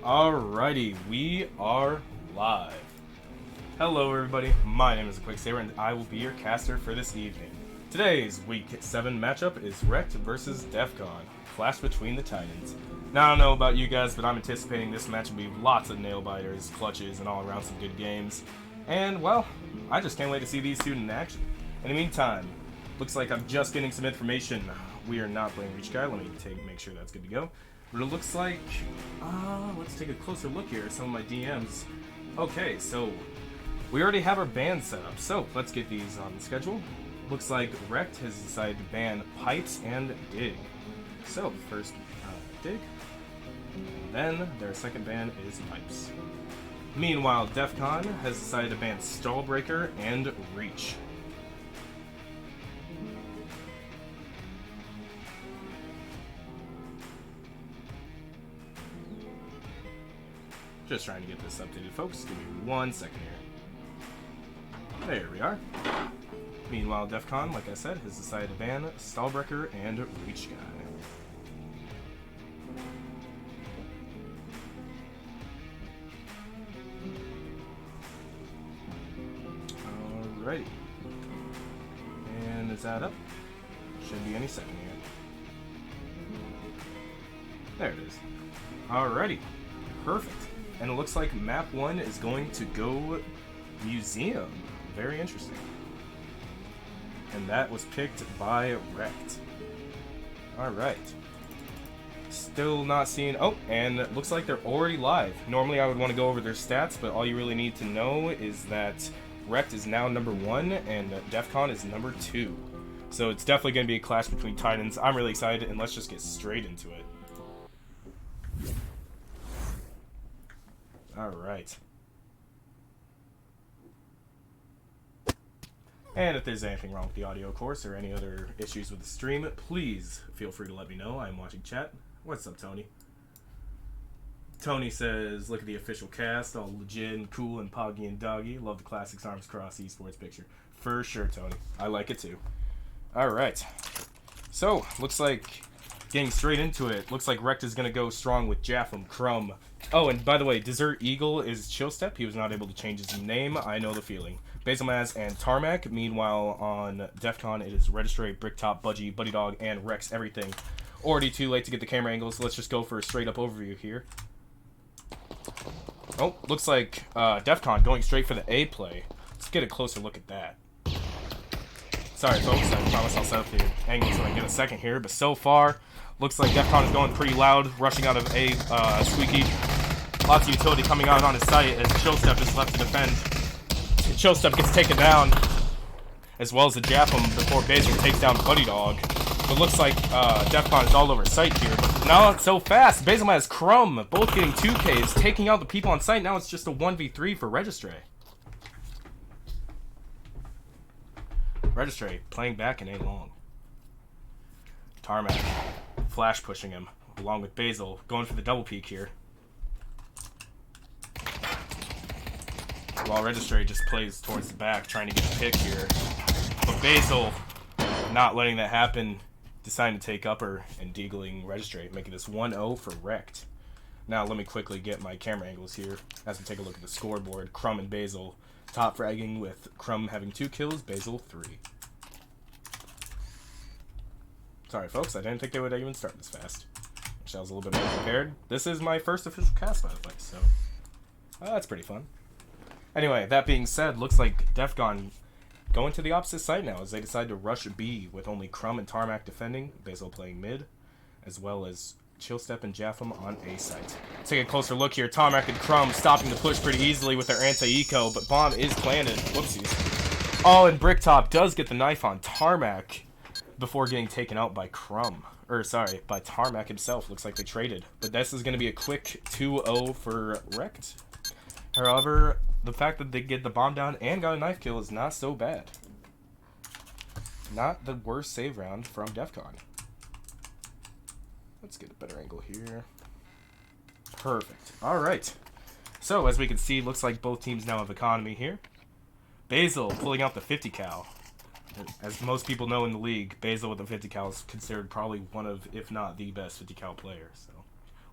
Alrighty, we are live. Hello everybody, my name is Quicksaber and I will be your caster for this evening. Today's Week 7 matchup is Wrecked versus DEFCON, Clash between the Titans. Now I don't know about you guys, but I'm anticipating this match will be lots of nail-biters, clutches, and all around some good games. And, well, I just can't wait to see these two in action. In the meantime, looks like I'm just getting some information. We are not playing Reach Guy, let me make sure that's good to go. But it looks like, let's take a closer look here at some of my DMs. Okay, so we already have our ban set up, so let's get these on the schedule. Looks like Wrecked has decided to ban Pipes and Dig. So, first Dig, then their second ban is Pipes. Meanwhile, DEFCON has decided to ban Stallbreaker and Reach. Just trying to get this updated, folks. Give me 1 second here. There we are. Meanwhile, DEFCON, like I said, has decided to ban Stallbreaker and Reach Guy. Alrighty. And is that up? Should be any second here. There it is. Alrighty. Perfect. And it looks like map 1 is going to go Museum. Very interesting. And that was picked by Wrecked. Alright. Still not seeing... Oh, and it looks like they're already live. Normally I would want to go over their stats, but all you really need to know is that Wrecked is now number 1 and DEFCON is number 2. So it's definitely going to be a clash between Titans. I'm really excited, and let's just get straight into it. Alright. And if there's anything wrong with the audio, of course, or any other issues with the stream, please feel free to let me know. I'm watching chat. What's up, Tony? Tony says, look at the official cast, all legit and cool and poggy and doggy. Love the Classics Arms Cross esports picture. For sure, Tony. I like it too. Alright. So, looks like, getting straight into it, looks like Wrecked is going to go strong with Jaffam, Crumb. Oh, and by the way, Desert Eagle is Chillstep. He was not able to change his name. I know the feeling. Basilmaz and Tarmac. Meanwhile, on DEFCON, it is Registry, Bricktop, Budgie, Buddy Dog, and Rex Everything. Already too late to get the camera angles, so let's just go for a straight-up overview here. Oh, looks like DEFCON going straight for the A play. Let's get a closer look at that. Sorry, folks. I promise I'll set up the angles when I get a second here, but so far, looks like DEFCON is going pretty loud, rushing out of A squeaky. Lots of utility coming out on his site as Chillstep is left to defend. Chillstep gets taken down, as well as the Jaffam before Basil takes down Buddy Dog. It looks like DEFCON is all over site here, but now it's so fast. Basil has Crumb, both getting 2Ks, taking out the people on site. Now it's just a 1v3 for Registry. Registry playing back and ain't long. Tarmac flash pushing him, along with Basil, going for the double peek here. While Registry just plays towards the back, trying to get a pick here. But Basil, not letting that happen, deciding to take upper and deagling Registry, making this 1-0 for Wrecked. Now let me quickly get my camera angles here as we take a look at the scoreboard. Crumb and Basil top fragging, with Crumb having 2 kills, Basil 3. Sorry, folks, I didn't think they would even start this fast. Wish I was a little bit more prepared. This is my first official cast, by the way, so that's pretty fun. Anyway, that being said, looks like DEFCON going to the opposite side now as they decide to rush B with only Crumb and Tarmac defending, Basil playing mid, as well as Chillstep and Jaffam on A site. Let's take a closer look here. Tarmac and Crumb stopping the push pretty easily with their anti-eco, but bomb is planted. Whoopsies. Oh, and Bricktop does get the knife on Tarmac before getting taken out by Crumb. Or, sorry, by Tarmac himself. Looks like they traded. But this is going to be a quick 2-0 for Wrecked. However, the fact that they get the bomb down and got a knife kill is not so bad. Not the worst save round from DEFCON. Let's get a better angle here. Perfect. Alright. So, as we can see, looks like both teams now have economy here. Basil pulling out the 50 cal. As most people know in the league, Basil with the 50 cal is considered probably one of, if not the best 50 cal player. So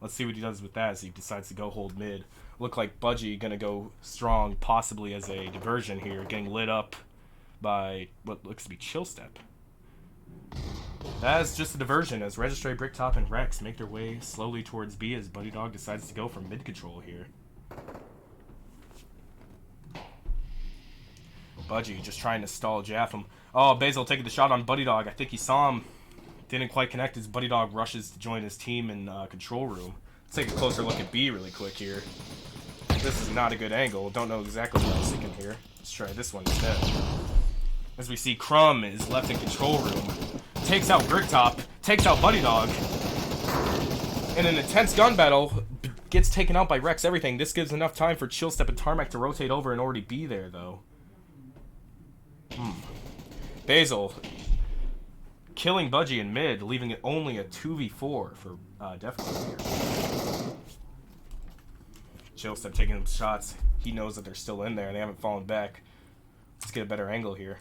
Let's see what he does with that as he decides to go hold mid. Look like Budgie gonna go strong, possibly as a diversion here, getting lit up by what looks to be Chill Step. That is just a diversion as Registry, Bricktop, and Rex make their way slowly towards B as Buddy Dog decides to go for mid control here. Budgie just trying to stall Jaffam. Oh, Basil taking the shot on Buddy Dog. I think he saw him. Didn't quite connect as Buddy Dog rushes to join his team in control room. Let's take a closer look at B really quick here. This is not a good angle. Don't know exactly what I was thinking here. Let's try this one instead. As we see Crumb is left in control room. Takes out Bricktop. Takes out Buddy Dog. In an intense gun battle, gets taken out by Rex Everything. This gives enough time for Chill Step and Tarmac to rotate over and already be there, though. Basil killing Budgie in mid, leaving it only a 2v4 for DEFCON here. Chill Step taking some shots. He knows that they're still in there. They haven't fallen back. Let's get a better angle here.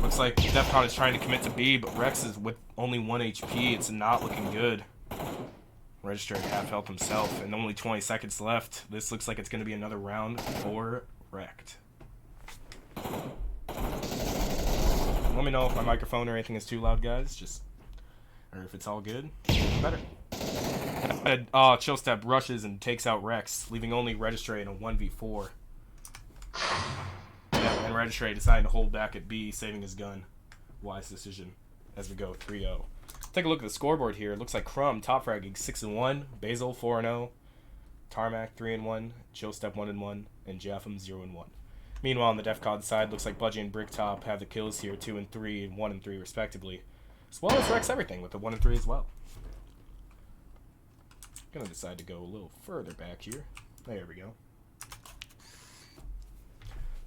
Looks like DEFCON is trying to commit to B, but Rex is with only 1 HP. It's not looking good. Register at half health himself, and only 20 seconds left. This looks like it's going to be another round for Wrecked. Let me know if my microphone or anything is too loud, guys. Or if it's all good. Better. Chill Step rushes and takes out Rex, leaving only Registry in a 1v4. Yeah, and Registry deciding to hold back at B, saving his gun. Wise decision as we go 3-0. Take a look at the scoreboard here. It looks like Crumb top fragging 6-1, Basil 4-0, Tarmac 3-1, Chill Step 1-1, and Jaffam 0-1. Meanwhile, on the DEFCON side, looks like Budgie and Bricktop have the kills here 2-3 and 1-3 respectively, as well as Rex Everything with the 1-3 as well. Gonna decide to go a little further back here. There we go.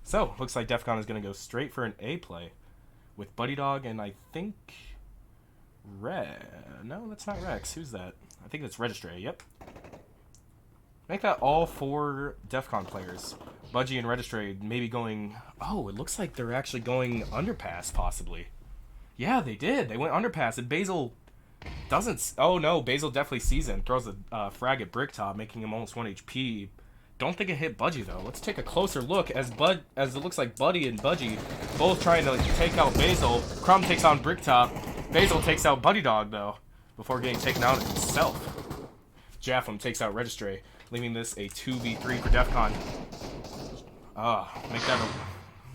So looks like DEFCON is gonna go straight for an A play with Buddy Dog and I think. No, that's not Rex. Who's that? I think that's Registry. Yep. Make that all 4 DEFCON players. Budgie and Registry maybe going... Oh, it looks like they're actually going underpass, possibly. Yeah, they did. They went underpass, and Basil doesn't... Oh, no. Basil definitely sees it and throws a frag at Bricktop, making him almost 1 HP. Don't think it hit Budgie, though. Let's take a closer look as it looks like Buddy and Budgie both trying to take out Basil. Crumb takes on Bricktop. Basil takes out Buddy Dog, though, before getting taken out himself. Jaffam takes out Registry, leaving this a 2v3 for DEFCON. Make that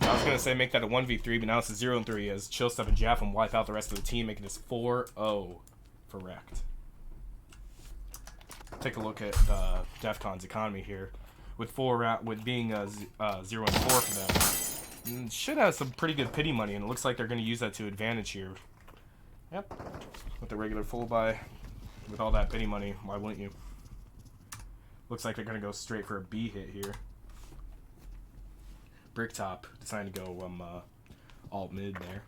I was going to say make that a 1v3, but now it's a 0-3 as Chill Step and Jaffam wipe out the rest of the team, making this 4-0 for Wrecked. Take a look at DEFCON's economy here. With being 0-4 for them. Should have some pretty good pity money, and it looks like they're going to use that to advantage here. Yep. With the regular full buy, with all that pity money, why wouldn't you? Looks like they're going to go straight for a B hit here. Bricktop deciding to go alt mid there,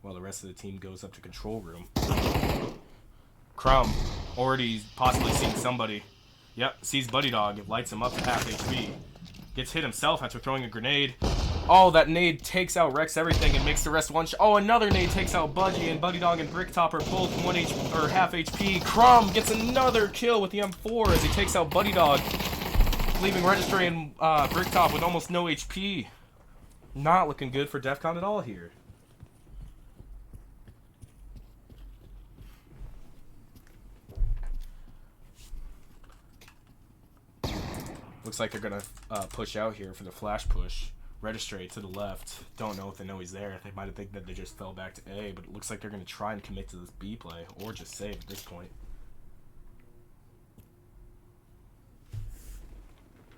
while the rest of the team goes up to control room. Crumb already possibly seeing somebody. Yep, sees Buddy Dog. It lights him up to half HP. Gets hit himself after throwing a grenade. Oh, that nade takes out Rex Everything and makes the rest one shot. Oh, another nade takes out Budgie, and Buddy Dog and Bricktop are both half HP. Crumb gets another kill with the M4 as he takes out Buddy Dog, leaving Registry and Bricktop with almost no HP. Not looking good for DEFCON at all here. Looks like they're going to push out here for the flash push. Registry to the left. Don't know if they know he's there. They might have think that they just fell back to A, but it looks like they're going to try and commit to this B play, or just save at this point.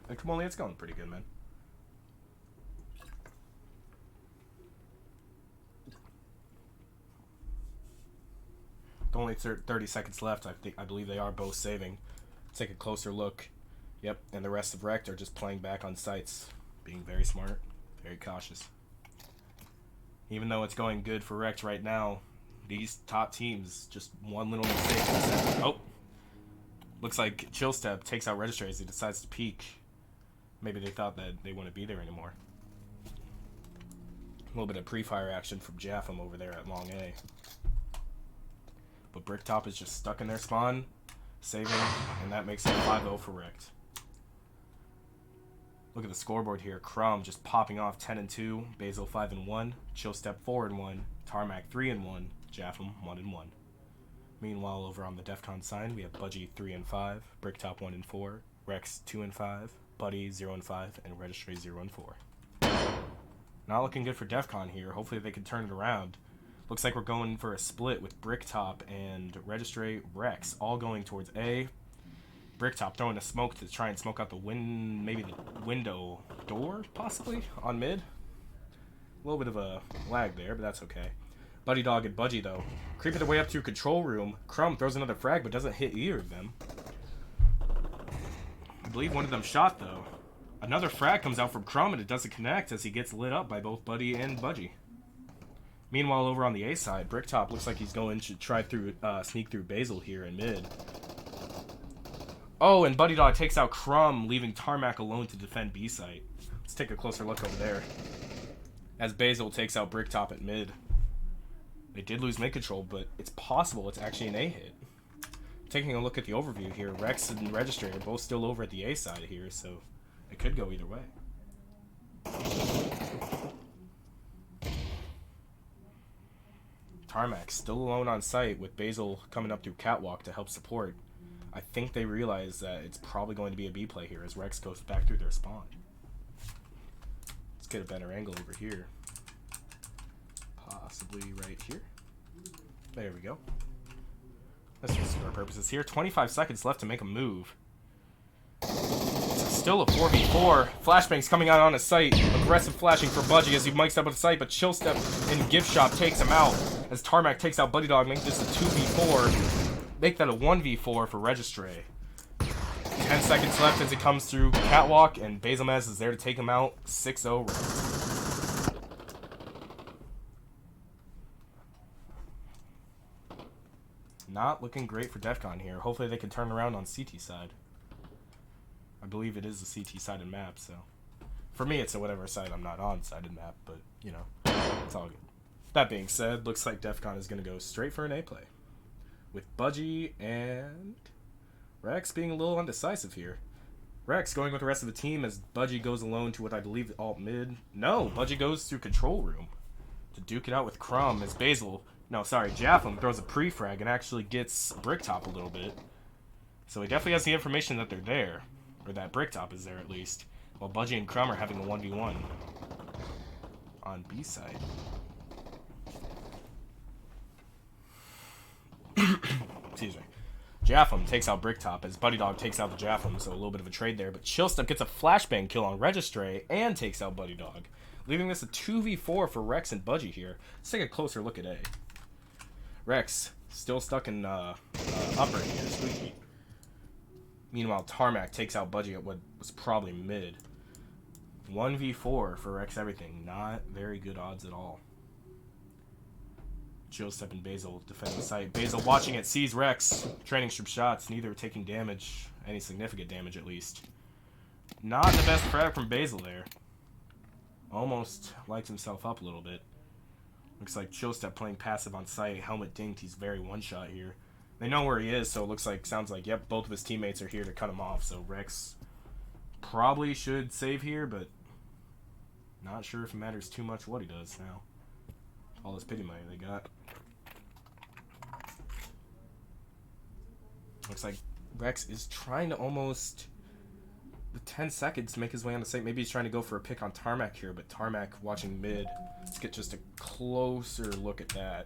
And come on, it's going pretty good, man. With only 30 seconds left, I believe they are both saving. Let's take a closer look. Yep, and the rest of Wrecked are just playing back on sites, being very smart, very cautious. Even though it's going good for Wrecked right now, these top teams, just one little mistake. Oh, looks like Chill Step takes out Registry as he decides to peek. Maybe they thought that they wouldn't be there anymore. little bit of pre-fire action from Jaffam over there at long A. But Bricktop is just stuck in their spawn, saving, and that makes it 5-0 for Rekt. Look at the scoreboard here. Crumb just popping off 10-2, Basil 5-1, Chillstep 4-1, Tarmac 3-1, Jaffam 1-1. Meanwhile, over on the DEFCON side, we have Budgie 3-5, Bricktop 1-4, Rex 2-5, Buddy 0-5, and Registry 0-4. Not looking good for DEFCON here. Hopefully they can turn it around. Looks like we're going for a split with Bricktop and Registry Rex all going towards A. Bricktop throwing a smoke to try and smoke out the maybe the window door, possibly, on mid. A little bit of a lag there, but that's okay. Buddy Dog and Budgie, though, creeping their way up through control room. Crumb throws another frag, but doesn't hit either of them. I believe one of them shot, though. Another frag comes out from Crumb, and it doesn't connect as he gets lit up by both Buddy and Budgie. Meanwhile, over on the A side, Bricktop looks like he's going to try through sneak through Basil here in mid. Oh, and Buddy Dog takes out Crumb, leaving Tarmac alone to defend B site. Let's take a closer look over there. As Basil takes out Bricktop at mid. They did lose mid control, but it's possible it's actually an A hit. Taking a look at the overview here, Rex and Registry are both still over at the A side here, so it could go either way. Tarmac still alone on site with Basil coming up through Catwalk to help support. I think they realize that it's probably going to be a B play here as Rex goes back through their spawn. Let's get a better angle over here. Possibly right here. There we go. Let's just suit our purposes here. 25 seconds left to make a move. It's still a 4v4. Flashbang's coming out on his site. Aggressive flashing for Budgie as he mics up on the site, but Chillstep in Gift Shop takes him out. As Tarmac takes out Buddy Dog, making this a 2v4. Make that a 1v4 for Registry. 10 seconds left as it comes through Catwalk, and Basilmaz is there to take him out. 6-0 Rekt. Not looking great for DEFCON here. Hopefully they can turn around on CT side. I believe it is a CT sided map, so for me it's a whatever side I'm not on sided map, but you know, it's all good. That being said, looks like DEFCON is going to go straight for an A play, with Budgie and Rex being a little undecisive here. Rex going with the rest of the team as Budgie goes alone to what I believe alt mid. No, Budgie goes through control room to duke it out with Crumb as Jaffam throws a pre-frag and actually gets Bricktop a little bit. So he definitely has the information that they're there, or that Bricktop is there at least, while Budgie and Crumb are having a 1v1 on B side. Excuse me. Jaffam takes out Bricktop as Buddy Dog takes out the Jaffam, so a little bit of a trade there. But Chillstep gets a flashbang kill on Registry and takes out Buddy Dog, leaving this a 2v4 for Rex and Budgie here. Let's take a closer look at A. Rex still stuck in upper here, squeaky. Meanwhile, Tarmac takes out Budgie at what was probably mid. 1v4 for Rex everything. Not very good odds at all. Chillstep and Basil defend the site. Basil watching it, sees Rex training strip shots, neither taking damage, any significant damage at least. Not the best frag from Basil there. Almost lights himself up a little bit. Looks like Chillstep playing passive on site. Helmet dinked, he's very one-shot here. They know where he is, so it sounds like, yep, both of his teammates are here to cut him off. So Rex probably should save here, but not sure if it matters too much what he does now. All this pity money they got. Looks like Rex is trying to almost, with 10 seconds, to make his way on the site. Maybe he's trying to go for a pick on Tarmac here, but Tarmac watching mid. Let's get just a closer look at that.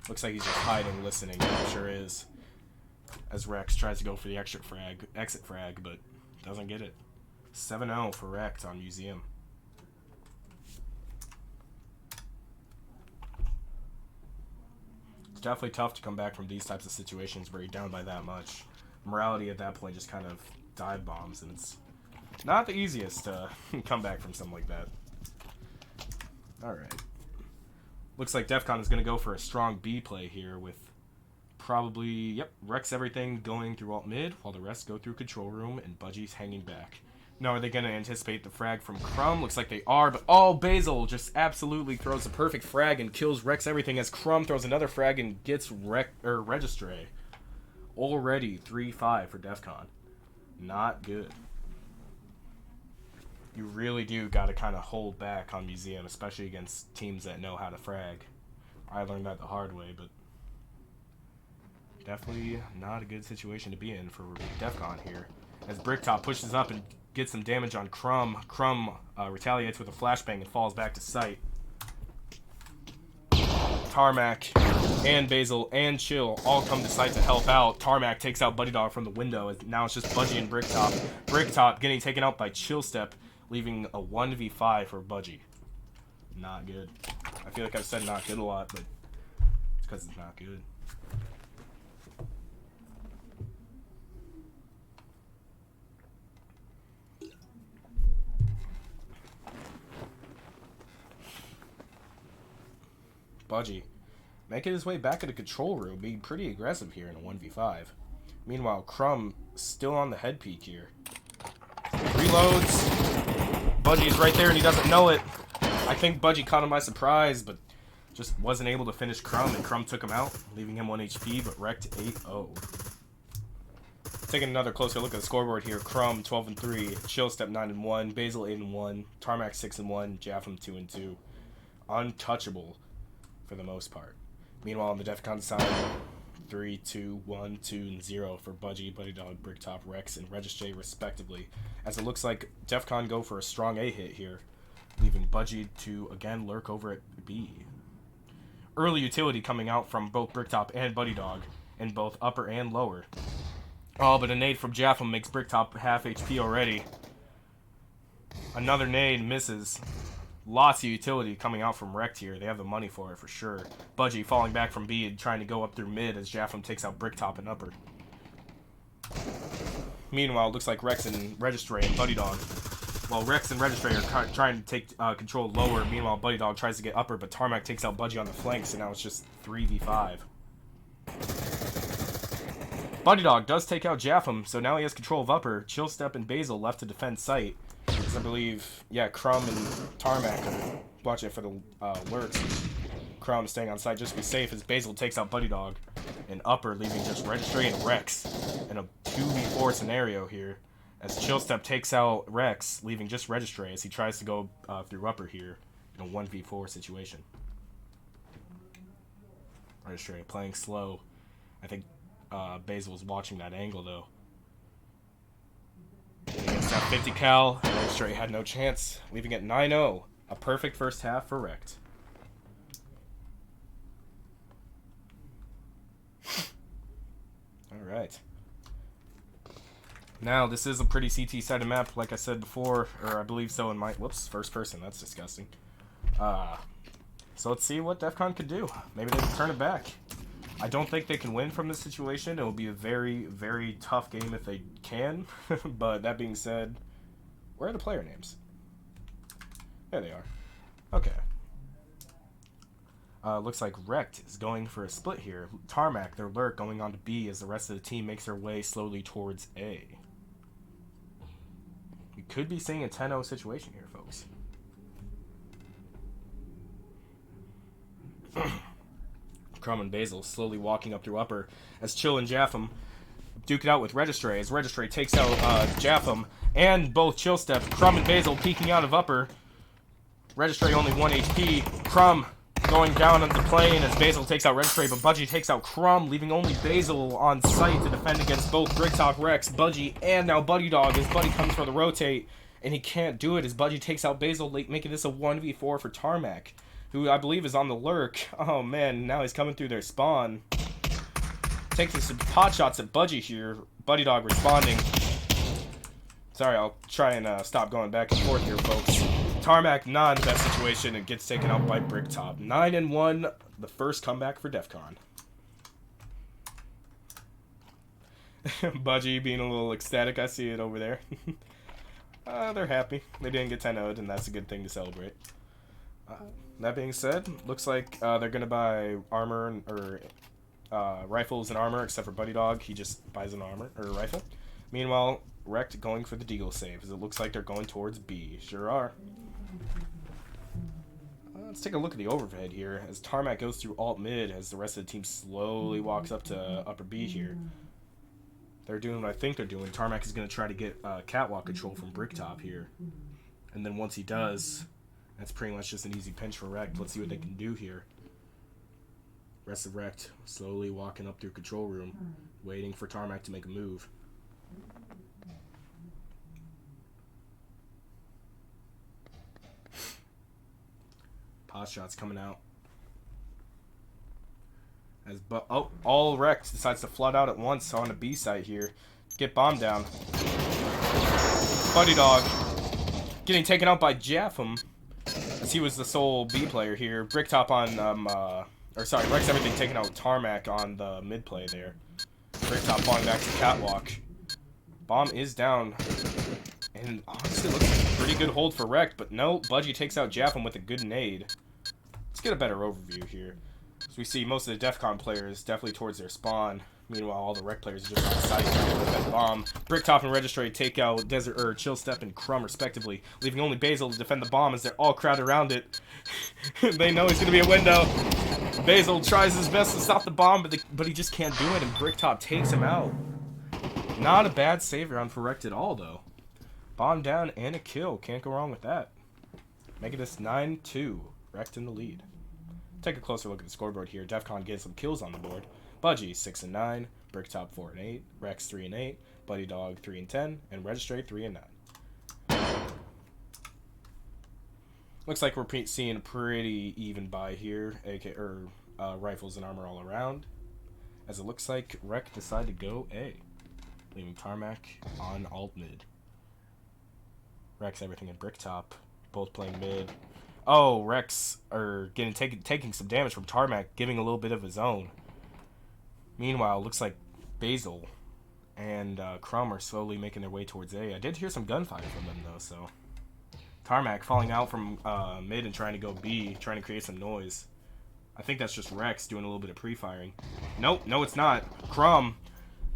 Looks like he's just hiding, listening. He sure is. As Rex tries to go for the exit frag, but doesn't get it. 7-0 for Rex on Museum. It's definitely tough to come back from these types of situations where you're down by that much. Morality at that point just kind of dive bombs, and it's not the easiest to come back from something like that. Alright. Looks like DEFCON is going to go for a strong B play here with probably, Rex everything going through alt mid while the rest go through control room and Budgie's hanging back. Now, are they going to anticipate the frag from Crumb? Looks like they are, but oh, Basil just absolutely throws a perfect frag and kills Rex everything as Crumb throws another frag and gets Registray. Already 3-5 for DEFCON. Not good. You really do got to kind of hold back on Museum, especially against teams that know how to frag. I learned that the hard way, but definitely not a good situation to be in for DEFCON here. As Bricktop pushes up and gets some damage on Crumb. Crumb retaliates with a flashbang and falls back to sight. Tarmac and Basil and Chill all come to site to help out. Tarmac takes out Buddy Dog from the window. Now it's just Budgie and Bricktop. Bricktop getting taken out by Chill Step, leaving a 1v5 for Budgie. Not good. I feel like I've said not good a lot, but it's because it's not good. Budgie making his way back to the control room, being pretty aggressive here in a 1v5. Meanwhile, Crumb still on the head peak here. Reloads. Budgie's right there and he doesn't know it. I think Budgie caught him by surprise, but just wasn't able to finish Crumb, and Crumb took him out, leaving him 1 HP, but wrecked 8-0. Taking another closer look at the scoreboard here, Crumb 12-3, Chill Step 9-1, Basil 8-1, Tarmac 6-1, Jaffam 2-2. Untouchable for the most part. Meanwhile, on the DEFCON side, 3, 2, 1, 2, and 0 for Budgie, Buddy Dog, Bricktop, Rex, and Registry respectively. As it looks like DEFCON go for a strong A hit here, leaving Budgie to again lurk over at B. Early utility coming out from both Bricktop and Buddy Dog, in both upper and lower. Oh, but a nade from Jaffam makes Bricktop half HP already. Another nade misses. Lots of utility coming out from Rect here. They have the money for it for sure. Budgie falling back from B and trying to go up through mid as Jaffam takes out Bricktop and upper. Meanwhile, it looks like Rex and Registry and Buddy Dog. Well, Rex and Registry are trying to take control lower. Meanwhile, Buddy Dog tries to get upper, but Tarmac takes out Budgie on the flanks, and now it's just 3v5. Buddy Dog does take out Jaffam, so now he has control of upper. Chill Step and Basil left to defend site. Because I believe, yeah, Crumb and Tarmac are watching it for the lurks. Crumb staying on site just to be safe as Basil takes out Buddy Dog and upper, leaving just Registry and Rex in a 2v4 scenario here. As Chill Step takes out Rex, leaving just Registry as he tries to go through upper here in a 1v4 situation. Registry playing slow. I think Basil was watching that angle though. Against that 50 cal, Registry had no chance, leaving it 9-0. A perfect first half for Rect. Alright. Now, this is a pretty CT-sided map, like I said before, or I believe so in my... Whoops, first person, that's disgusting. So let's see what DEFCON could do. Maybe they can turn it back. I don't think they can win from this situation. It will be a very, very tough game if they can. But that being said, where are the player names? There they are. Okay. Looks like Rect is going for a split here. Tarmac, their lurk, going on to B as the rest of the team makes their way slowly towards A. We could be seeing a 10-0 situation here, folks. Crumb and Basil slowly walking up through upper as Chill and Jaffam duke it out with Registry as Registry takes out Jaffam and both Chill Step. Crumb and Basil peeking out of upper. Registry only 1 HP. Crumb going down on the plane as Basil takes out Registry, but Budgie takes out Crumb, leaving only Basil on site to defend against both Bricktop, Rex, Budgie, and now Buddy Dog as Buddy comes for the rotate, and he can't do it as Budgie takes out Basil, making this a 1v4 for Tarmac, who I believe is on the lurk. Oh man, now he's coming through their spawn. Taking some pot shots at Budgie here. Buddy Dog responding. Sorry, I'll try and stop going back and forth here, folks. Tarmac not in the best situation and gets taken out by Bricktop. 9-1, the first comeback for DEFCON. Budgie being a little ecstatic, I see it over there. They're happy. They didn't get 10-0'd, and that's a good thing to celebrate. That being said, looks like they're going to buy armor or rifles and armor, except for Buddy Dog. He just buys an armor or a rifle. Meanwhile, Rect going for the deagle save, as it looks like they're going towards B. Sure are. Let's take a look at the overhead here, as Tarmac goes through alt mid, as the rest of the team slowly walks up to upper B here. They're doing what I think they're doing. Tarmac is going to try to get catwalk control from Bricktop here. And then once he does, that's pretty much just an easy pinch for Rect. Let's see what they can do here. Rest of Rect slowly walking up through control room, waiting for Tarmac to make a move. Pause shots coming out. As all Rect decides to flood out at once on the B site here. Get bomb down. Buddy Dog getting taken out by Japham, as he was the sole B player here. Bricktop on Rex everything taking out Tarmac on the mid play there. Bricktop falling back to catwalk. Bomb is down. And honestly looks like a pretty good hold for Rect, but no, Budgie takes out Japham with a good nade. Let's get a better overview here. As we see most of the DEFCON players definitely towards their spawn. Meanwhile, all the Rect players are just on site with that bomb. Bricktop and Registry take out Chill Step and Crumb respectively, leaving only Basil to defend the bomb as they're all crowded around it. They know it's going to be a window. Basil tries his best to stop the bomb, but he just can't do it, and Bricktop takes him out. Not a bad save round for Rect at all, though. Bomb down and a kill. Can't go wrong with that. Making this 9-2. Rect in the lead. Take a closer look at the scoreboard here. DEFCON getting some kills on the board. Budgie 6-9, Bricktop 4-8, Rex 3-8, Buddy Dog 3-10, and Registry 3-9. Looks like we're seeing a pretty even buy here, rifles and armor all around. As it looks like Rec decided to go A, leaving Tarmac on alt mid. Rex everything in Bricktop, both playing mid. Oh, Rex are taking some damage from Tarmac, giving a little bit of his own. Meanwhile, looks like Basil and Crumb are slowly making their way towards A. I did hear some gunfire from them, though, so... Tarmac falling out from mid and trying to go B, trying to create some noise. I think that's just Rex doing a little bit of pre-firing. Nope, no it's not. Crumb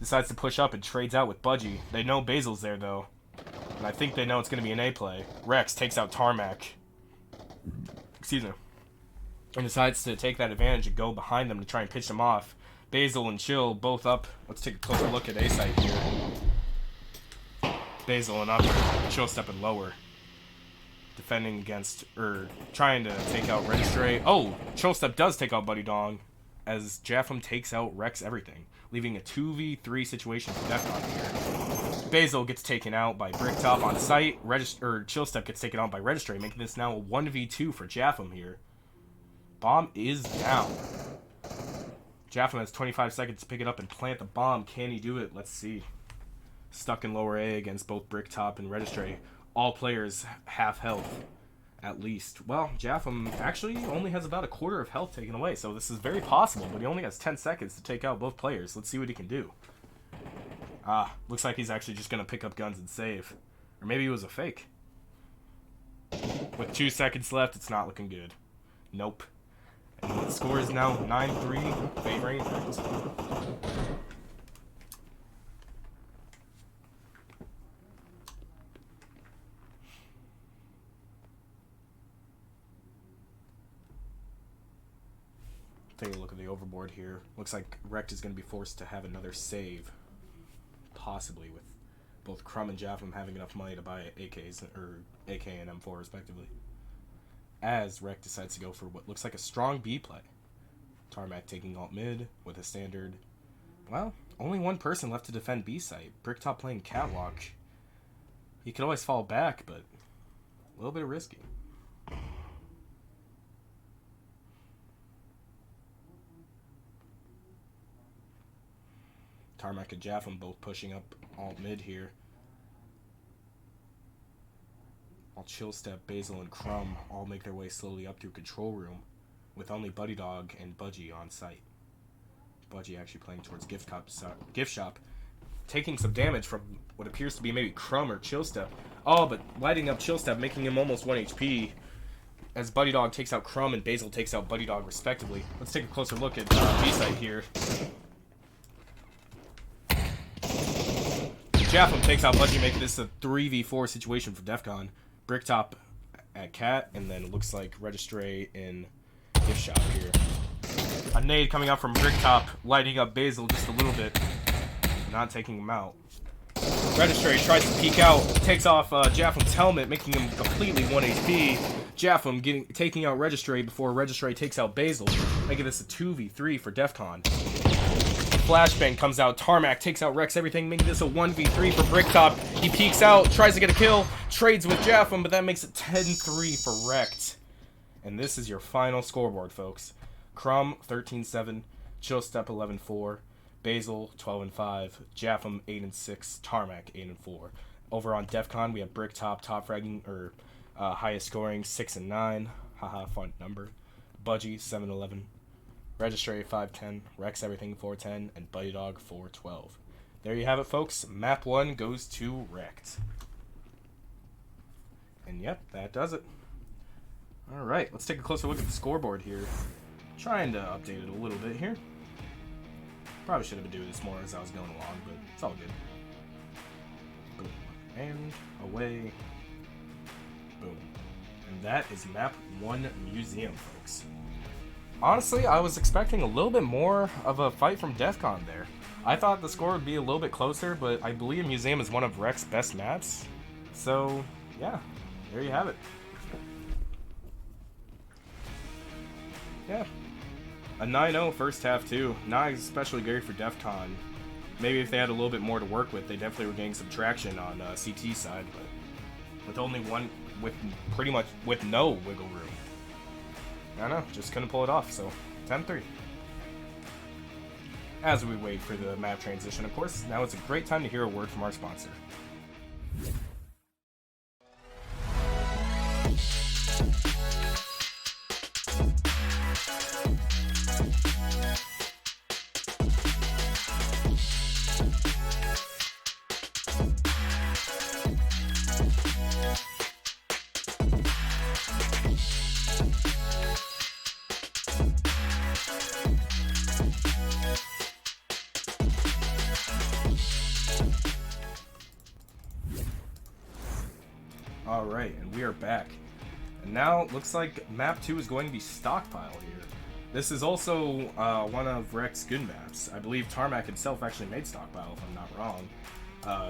decides to push up and trades out with Budgie. They know Basil's there, though. And I think they know it's going to be an A play. Rex takes out Tarmac. Excuse me. And decides to take that advantage and go behind them to try and pitch them off. Basil and Chill both up. Let's take a closer look at A site here. Basil and upper, Chill stepping lower. Defending against, trying to take out Registry. Oh, Chill Step does take out Buddy Dong, as Japham takes out Rex everything, leaving a 2v3 situation for DEFCON here. Basil gets taken out by Bricktop on site. Chill Step gets taken out by Registry, making this now a 1v2 for Japham here. Bomb is down. Japham has 25 seconds to pick it up and plant the bomb. Can he do it? Let's see. Stuck in lower A against both Bricktop and Registry. All players half health, at least. Well, Japham actually only has about a quarter of health taken away, so this is very possible, but he only has 10 seconds to take out both players. Let's see what he can do. Looks like he's actually just going to pick up guns and save. Or maybe it was a fake. With 2 seconds left, it's not looking good. Nope. And the score is now 9-3, favoring Rex. Take a look at the overboard here. Looks like Rect is going to be forced to have another save. Possibly, with both Crumb and Japham having enough money to buy AKs, or AK and M4 respectively. As Rect decides to go for what looks like a strong B play. Tarmac taking alt mid with a standard. Well, only one person left to defend B site. Bricktop playing catwalk. He could always fall back, but a little bit risky. Tarmac and Japham both pushing up alt mid here. While Chill Step, Basil, and Crumb all make their way slowly up through control room, with only Buddy Dog and Budgie on site. Budgie actually playing towards gift shop, taking some damage from what appears to be maybe Crumb or Chill Step. Oh, but lighting up Chill Step, making him almost 1 HP. As Buddy Dog takes out Crumb and Basil takes out Buddy Dog respectively. Let's take a closer look at B site here. Jafflin takes out Budgie, making this a 3v4 situation for DEFCON. Bricktop at Cat, and then it looks like Registry in Gift Shop here. A nade coming out from Bricktop, lighting up Basil just a little bit. Not taking him out. Registry tries to peek out, takes off Jafflin's helmet, making him completely 1 HP. Jafflin taking out Registry before Registry takes out Basil, making this a 2v3 for DEFCON. Flashbang comes out, Tarmac takes out Rex Everything, making this a 1v3 for Bricktop. He peeks out, tries to get a kill, trades with Jafflin, but that makes it 10-3 for Wrecked. And this is your final scoreboard, folks. Crumb 13-7, Chillstep 11-4, Basil 12-5, Jafflin 8-6, Tarmac 8-4. Over on DEFCON, we have Bricktop top fragging or highest scoring 6-9, haha, fun number. Budgie 7-11, Registry 5-10, Rex Everything 4-10, and Buddy Dog 4-12. There you have it, folks. Map 1 goes to Wrecked. And yep, that does it. Alright, let's take a closer look at the scoreboard here. Trying to update it a little bit here. Probably should have been doing this more as I was going along, but it's all good. Boom. And away. Boom. And that is Map 1 Museum, folks. Honestly, I was expecting a little bit more of a fight from DEFCON there. I thought the score would be a little bit closer, but I believe Museum is one of Rec's best maps. So, yeah, there you have it. Yeah. A 9-0 first half, too. Not especially great for DEFCON. Maybe if they had a little bit more to work with, they definitely were getting some traction on CT side, but with only one, pretty much with no wiggle room. I don't know, just couldn't pull it off, so 10-3. As we wait for the map transition, of course, now it's a great time to hear a word from our sponsor. Alright, and we are back. And now, looks like map 2 is going to be Stockpile here. This is also one of Rec's good maps. I believe Tarmac himself actually made Stockpile, if I'm not wrong.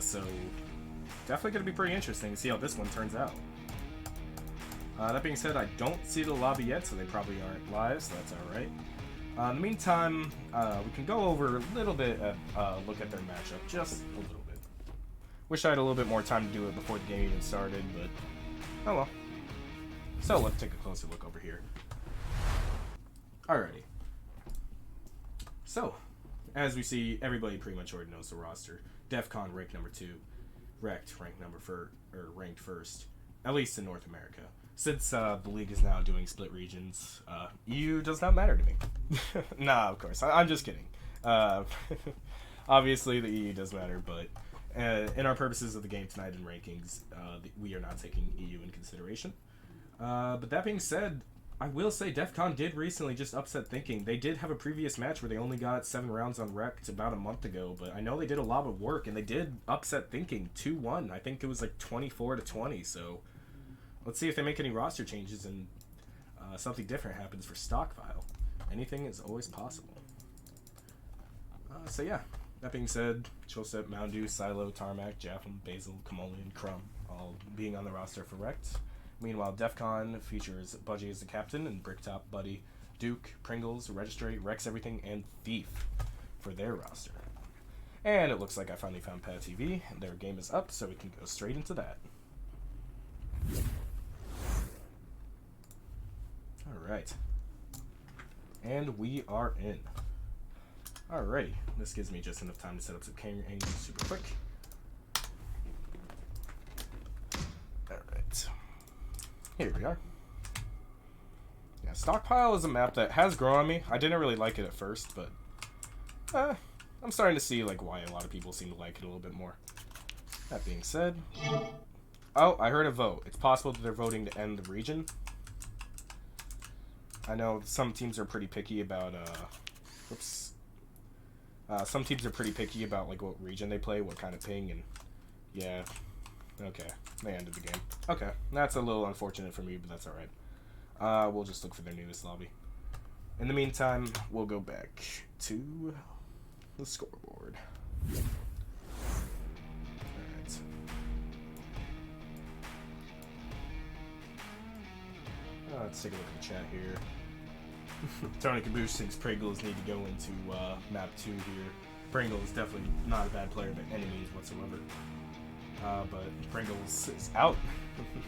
So, definitely going to be pretty interesting to see how this one turns out. That being said, I don't see the lobby yet, so they probably aren't live, so that's alright. In the meantime, we can go over a little bit, look at their matchup, just a little bit. Wish I had a little bit more time to do it before the game even started, but oh well. So let's take a closer look over here. Alrighty. So, as we see, everybody pretty much already knows the roster. DEFCON ranked number 2, Wrecked ranked first, at least in North America. Since the league is now doing split regions, EU does not matter to me. Nah, of course, I'm just kidding. Obviously, the EU does matter, but in our purposes of the game tonight in rankings, we are not taking EU in consideration. But that being said, I will say DEFCON did recently just upset thinking. They did have a previous match where they only got 7 rounds on Wrecked about a month ago, but I know they did a lot of work, and they did upset thinking 2-1. I think it was like 24-20, so let's see if they make any roster changes and something different happens for Stockpile. Anything is always possible. So yeah. That being said, Chillstep, Moundu, Silo, Tarmac, Jafflin, Basil, Kamoli, and Crumb all being on the roster for Wrecked. Meanwhile, DEFCON features Budgie as the captain and Bricktop, Buddy, Duke, Pringles, Registry, Rex Everything, and Thief for their roster. And it looks like I finally found Pad TV. Their game is up, so we can go straight into that. Alright. And we are in. Alrighty, this gives me just enough time to set up some camera angles super quick. Alright, here we are. Yeah, Stockpile is a map that has grown on me. I didn't really like it at first, but I'm starting to see like why a lot of people seem to like it a little bit more. That being said, oh, I heard a vote. It's possible that they're voting to end the region. I know some teams are pretty picky about, some teams are pretty picky about like what region they play, what kind of ping, and Yeah. Okay. They ended the game. Okay. That's a little unfortunate for me, but that's alright. We'll just look for their newest lobby. In the meantime, we'll go back to the scoreboard. Alright. Let's take a look at the chat here. Tony Caboose thinks Pringles need to go into map 2 here. Pringles definitely not a bad player by any means whatsoever. But Pringles is out.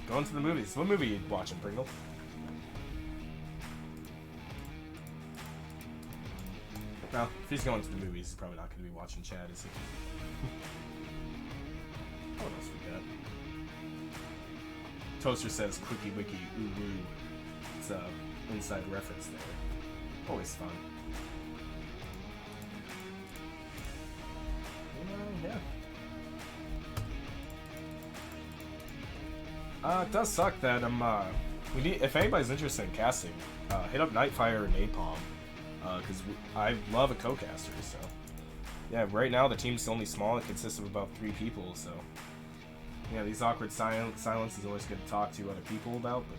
Going to the movies. What movie are you watching, Pringle? Well, if he's going to the movies, he's probably not going to be watching chat, is he? What else we got? Toaster says, "Quickie wiki, ooh woo." It's a inside reference there. Always fun. Yeah. It does suck that we need, if anybody's interested in casting, hit up Nightfire and Napalm, because I love a co-caster. So yeah, right now the team's only small. It consists of about 3 people. So yeah, these awkward silence is always good to talk to other people about, but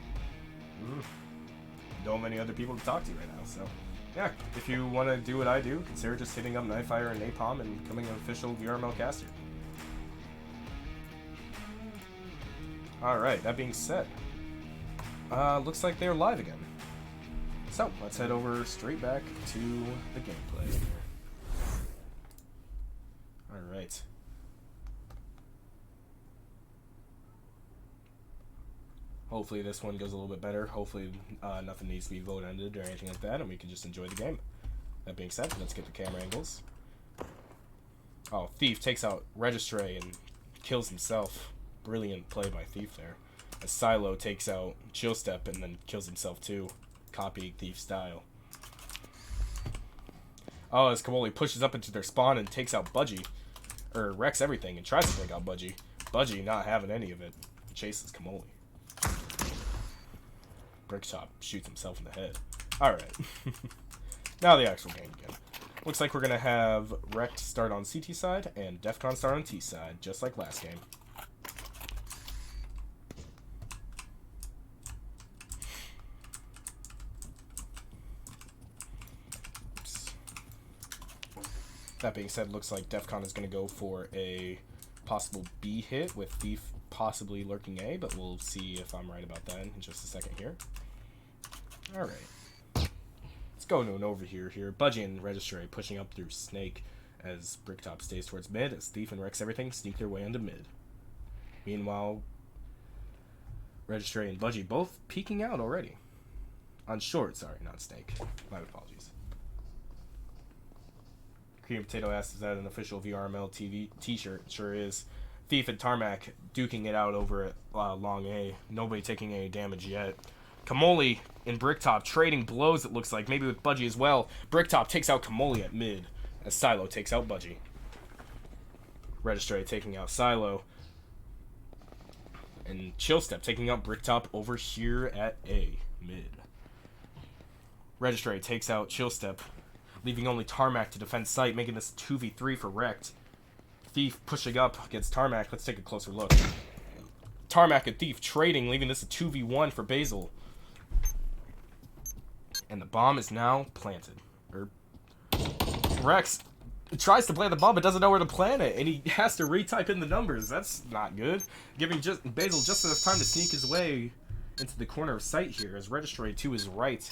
don't have any other people to talk to right now. So yeah, if you want to do what I do, consider just hitting up Nightfire and Napalm and becoming an official VRML caster. Alright, that being said, looks like they're live again. So, let's head over straight back to the gameplay here. Alright. Hopefully this one goes a little bit better. Hopefully nothing needs to be vote ended or anything like that, and we can just enjoy the game. That being said, let's get the camera angles. Oh, Thief takes out Registray and kills himself. Brilliant play by Thief there. As Silo takes out Chill Step and then kills himself too. Copying Thief style. Oh, as Kamoli pushes up into their spawn and takes out Budgie. Or wrecks everything and tries to take out Budgie. Budgie not having any of it. Chases Kamoli. Bricktop shoots himself in the head. Alright. Now the actual game again. Looks like we're going to have Wrecked start on CT side and DEFCON start on T side, just like last game. That being said, looks like DEFCON is going to go for a possible B hit with Thief possibly lurking A, but we'll see if I'm right about that in just a second here. Alright. Let's go to an overview here. Budgie and Registry pushing up through Snake as Bricktop stays towards mid, as Thief and Wrecks Everything sneak their way into mid. Meanwhile, Registry and Budgie both peeking out already. On short, sorry, not Snake. My apologies. Cream Potato asks, is that an official VRML TV t-shirt? Sure is. Thief and Tarmac duking it out over at long A. Nobody taking any damage yet. Kamoli and Bricktop trading blows, it looks like. Maybe with Budgie as well. Bricktop takes out Kamoli at mid as Silo takes out Budgie. Registry taking out Silo. And Chillstep taking out Bricktop over here at A, mid. Registry takes out Chillstep, leaving only Tarmac to defend site, making this 2v3 for Wrecked. Thief pushing up against Tarmac. Let's take a closer look. Tarmac and Thief trading, leaving this a 2v1 for Basil. And the bomb is now planted. Rex tries to plant the bomb but doesn't know where to plant it, and he has to retype in the numbers. That's not good. Giving Basil just enough time to sneak his way into the corner of sight here, as Registry to his right,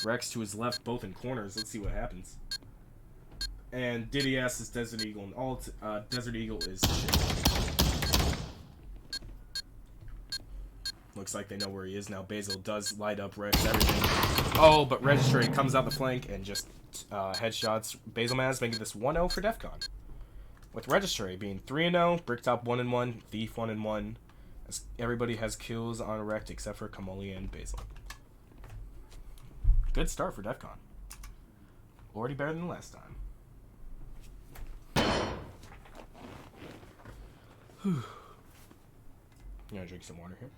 Rex to his left, both in corners. Let's see what happens. And Diddy asks Desert Eagle, and all Desert Eagle is shit. Looks like they know where he is now. Basil does light up Rex Everything. Oh, but Registry comes out the flank and just headshots Basil Maz, making this 1-0 for DEFCON. With Registry being 3-0, Bricktop 1-1, Thief 1-1. As everybody has kills on Wrecked except for Kamoli and Basil. Good start for DEFCON. Already better than last time. Whew. I'm gonna drink some water here.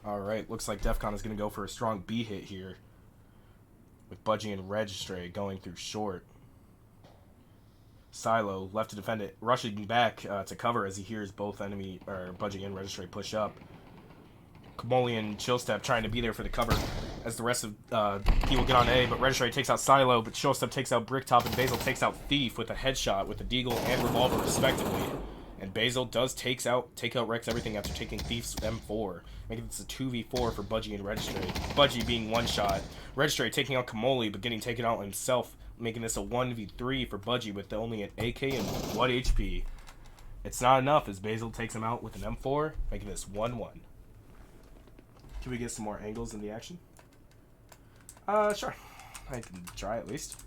Alright, looks like DEFCON is gonna go for a strong B hit here. With Budgie and Registry going through short. Silo left to defend it, rushing back to cover as he hears both enemy or Budgie and Registry push up. Kamoli and Chillstep trying to be there for the cover as the rest of people get on A, but Registry takes out Silo, but Chillstep takes out Bricktop, and Basil takes out Thief with a headshot with a Deagle and Revolver respectively. And Basil does take out Rex everything after taking Thief's M4, making this a 2v4 for Budgie and Registry. Budgie being one shot, Registry taking out Kamoli but getting taken out himself, making this a 1v3 for Budgie with only an AK and 1 HP. It's not enough as Basil takes him out with an M4, making this 1-1. Can we get some more angles in the action? Sure. I can try at least.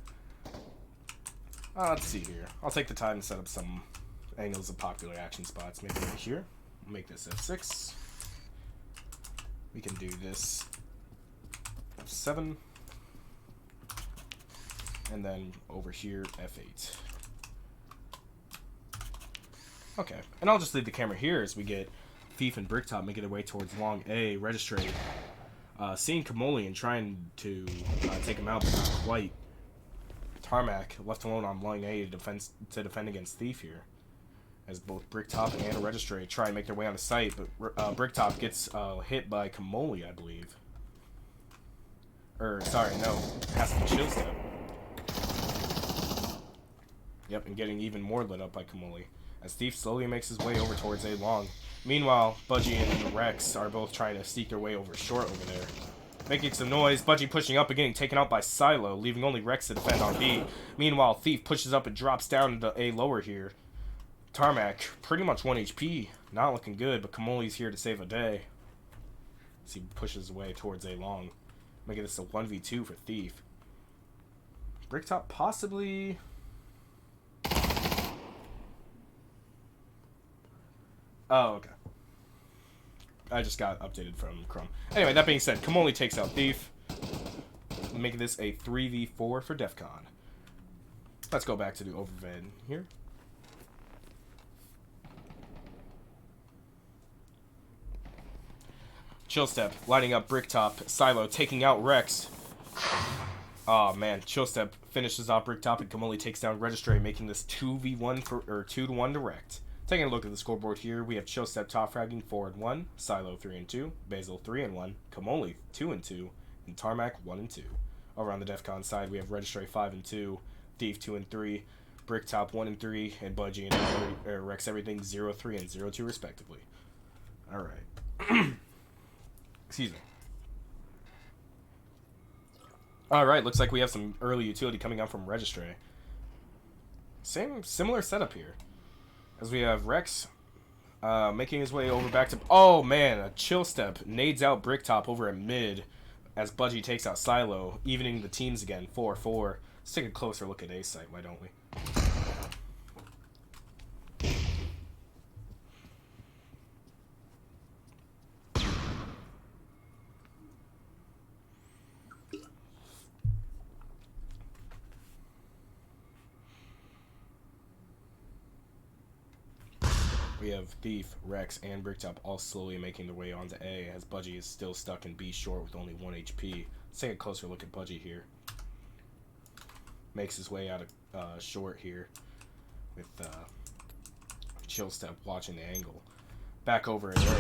Let's see here. I'll take the time to set up some angles of popular action spots. Maybe right here. We'll make this F6. We can do this F7. And then over here, F8. Okay. And I'll just leave the camera here as we get Thief and Bricktop making their way towards long A. Registry seeing Kamoli and trying to take him out, but not quite. Tarmac left alone on long A to defend against Thief here, as both Bricktop and Registry try and make their way on the site, but Bricktop gets hit by Kamoli, I believe. Sorry, no, it has to be Chillstep. Yep, and getting even more lit up by Kamoli, as Thief slowly makes his way over towards A long. Meanwhile, Budgie and Rex are both trying to sneak their way over short over there. Making some noise, Budgie pushing up and getting taken out by Silo, leaving only Rex to defend on B. Meanwhile, Thief pushes up and drops down into A lower here. Tarmac, pretty much 1 HP, not looking good, but Kamoli's here to save a day as he pushes his way towards A long, making this a 1v2 for Thief. Bricktop possibly... Oh, okay. I just got updated from Chrome. Anyway, that being said, Kamoli takes out Thief, making this a 3v4 for DEFCON. Let's go back to the overvid here. Chillstep lighting up Bricktop, Silo taking out Rex. Oh man, Chillstep finishes off Bricktop and Kamoli takes down Registry, making this 2v1 or 2-1 direct. Taking a look at the scoreboard here, we have Chillstep top fragging 4-1, Silo 3-2, Basil 3-1, Kamoli 2-2, and Tarmac 1-2. Over on the DEFCON side, we have Registry 5-2, Thief 2-3, Bricktop 1-3, and Budgie and Rex everything 0-3 and 0-2 respectively. All right. Excuse me. All right, looks like we have some early utility coming out from Registry. Similar setup here. As we have Rex making his way over back to... Oh, man, a Chillstep nades out Bricktop over at mid as Budgie takes out Silo, evening the teams again, 4-4. Let's take a closer look at A site, why don't we? We have Thief, Rex, and Bricktop all slowly making their way onto A as Budgie is still stuck in B short with only 1 HP. Let's take a closer look at Budgie here. Makes his way out of short here with Chillstep watching the angle. Back over at A.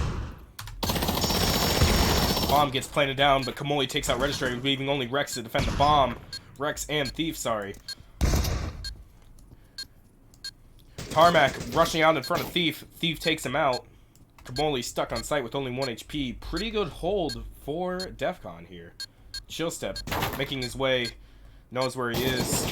Bomb gets planted down, but Kamoli takes out Registry, leaving only Rex to defend the bomb. Rex and Thief, sorry. Tarmac rushing out in front of Thief. Thief takes him out. Kamoli stuck on site with only 1 HP. Pretty good hold for DEFCON here. Chillstep making his way. Knows where he is.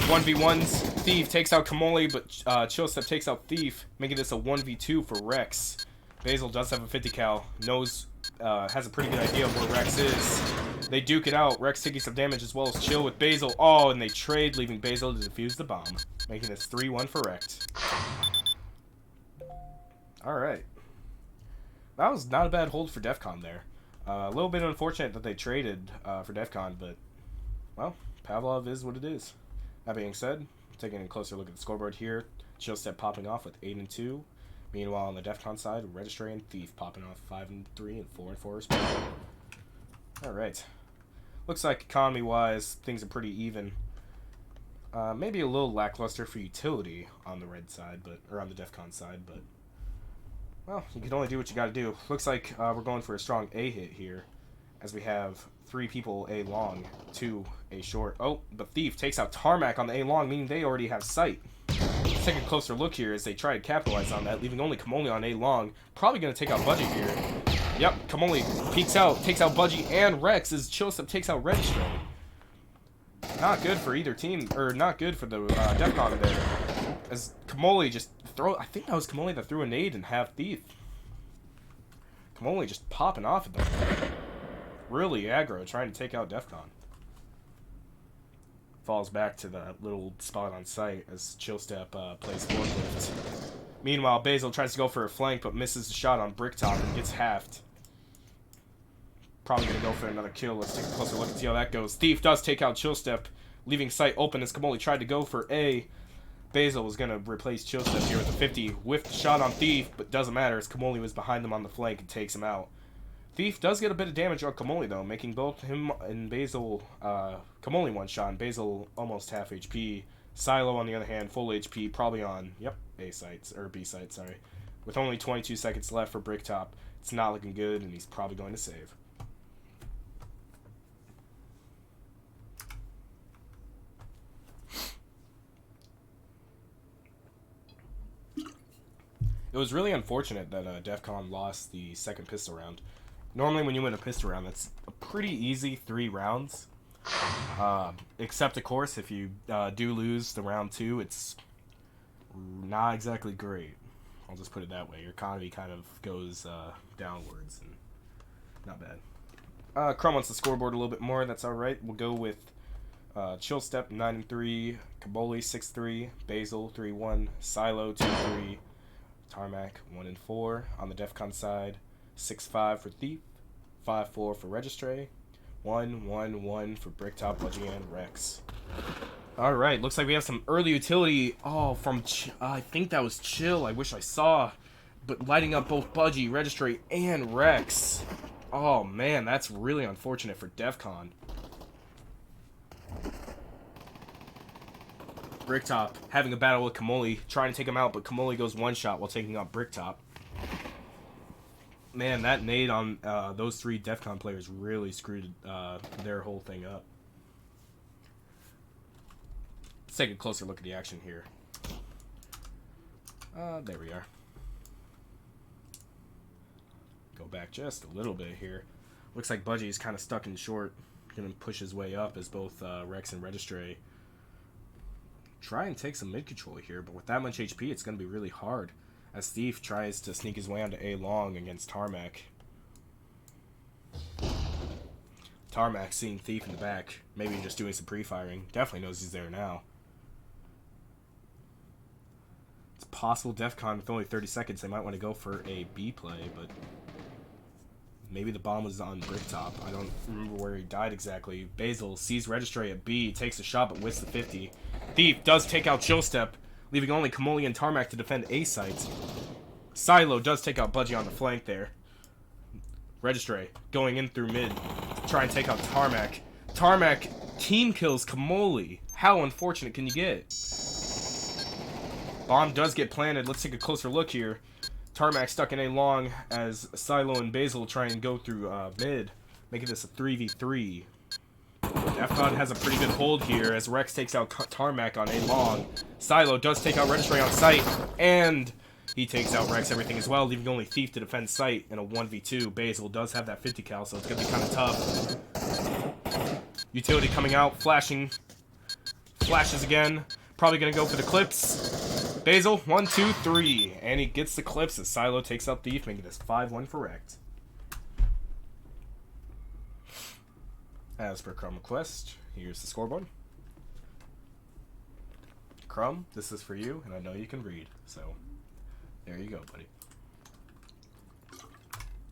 1v1s. Thief takes out Kamoli, but Chillstep takes out Thief, making this a 1v2 for Rex. Basil does have a 50 cal. Knows, has a pretty good idea of where Rex is. They duke it out. Rex taking some damage as well as Chill with Basil. Oh, and they trade, leaving Basil to defuse the bomb, making this 3-1 for Rex. Alright. That was not a bad hold for DEFCON there. A little bit unfortunate that they traded for DEFCON, but, well, Pavlov is what it is. That being said, taking a closer look at the scoreboard here, Chillstep popping off with 8-2. Meanwhile, on the DEFCON side, Registry and Thief popping off 5-3 and 4-4 respectively. Alright. Looks like economy-wise, things are pretty even. Maybe a little lackluster for utility on the red side, or on the DEFCON side, but well, you can only do what you got to do. Looks like we're going for a strong A hit here, as we have 3 people A long, 2 A short. Oh, but Thief takes out Tarmac on the A long, meaning they already have sight. Let's take a closer look here as they try to capitalize on that, leaving only Kamoli on A long. Probably going to take out Budgie here. Yep, Kamoli peeks out, takes out Budgie and Rex as Chillstep takes out Registry. Not good for either team, or not good for the DEFCON there. As Kamoli just I think that was Kamoli that threw a nade and half Thief. Kamoli just popping off at them. Really aggro, trying to take out DEFCON. Falls back to the little spot on site as Chillstep plays forklift. Meanwhile, Basil tries to go for a flank, but misses the shot on Bricktop and gets halved. Probably going to go for another kill. Let's take a closer look and see how that goes. Thief does take out Chillstep, leaving sight open as Kamoli tried to go for A. Basil was going to replace Chillstep here with a 50. Whiffed the shot on Thief, but doesn't matter as Kamoli was behind them on the flank and takes him out. Thief does get a bit of damage on Kamoli, though, making both him and Basil, Kamoli one shot, and Basil almost half HP. Silo, on the other hand, full HP, probably on, A sites, or B sites, sorry. With only 22 seconds left for Bricktop, it's not looking good, and he's probably going to save. It was really unfortunate that DEFCON lost the second pistol round. Normally when you win a pistol round, that's a pretty easy 3 rounds. Except, of course, if you do lose the round 2, it's not exactly great. I'll just put it that way. Your economy kind of goes downwards, and not bad. Crumb wants the scoreboard a little bit more. That's alright. We'll go with Chillstep 9-3, Kaboli 6-3, Basil 3-1, Silo 2-3, Tarmac 1-4 on the DEFCON side, 6-5 for Thief, 5-4 for Registry, 1-1-1 for Bricktop, Budgie, and Rex. Alright, looks like we have some early utility. Oh, from I think that was Chill. I wish I saw. But lighting up both Budgie, Registry, and Rex. Oh man, that's really unfortunate for DEFCON. Bricktop having a battle with Kamoli, trying to take him out, but Kamoli goes one shot while taking out Bricktop. Man, that nade on those 3 DEFCON players really screwed their whole thing up. Let's take a closer look at the action here. There we are. Go back just a little bit here. Looks like Budgie is kind of stuck in short. Gonna push his way up as both Rex and Registry try and take some mid control here, but with that much HP, it's going to be really hard as Thief tries to sneak his way onto A long against Tarmac. Tarmac seeing Thief in the back, maybe just doing some pre-firing. Definitely knows he's there now. It's possible DEFCON with only 30 seconds, they might want to go for a B play, but maybe the bomb was on Bricktop. I don't remember where he died exactly. Basil sees Registry at B, takes a shot, but whiffs the 50. Thief does take out Chillstep, leaving only Kamoli and Tarmac to defend A sites. Silo does take out Budgie on the flank there. Registry going in through mid to try and take out Tarmac. Tarmac team kills Kamoli. How unfortunate can you get? Bomb does get planted. Let's take a closer look here. Tarmac stuck in A long as Silo and Basil try and go through mid, making this a 3v3. DEFCON has a pretty good hold here as Rex takes out Tarmac on A long. Silo does take out Registry on sight, and he takes out Rex everything as well, leaving only Thief to defend sight in a 1v2. Basil does have that 50 cal, so it's going to be kind of tough. Utility coming out, flashing. Flashes again. Probably going to go for the clips. Basil, 1, 2, 3. And he gets the clips as Silo takes out Thief, making this 5-1 for Rex. As per Crumb request, here's the scoreboard. Crumb, this is for you, and I know you can read, so there you go, buddy.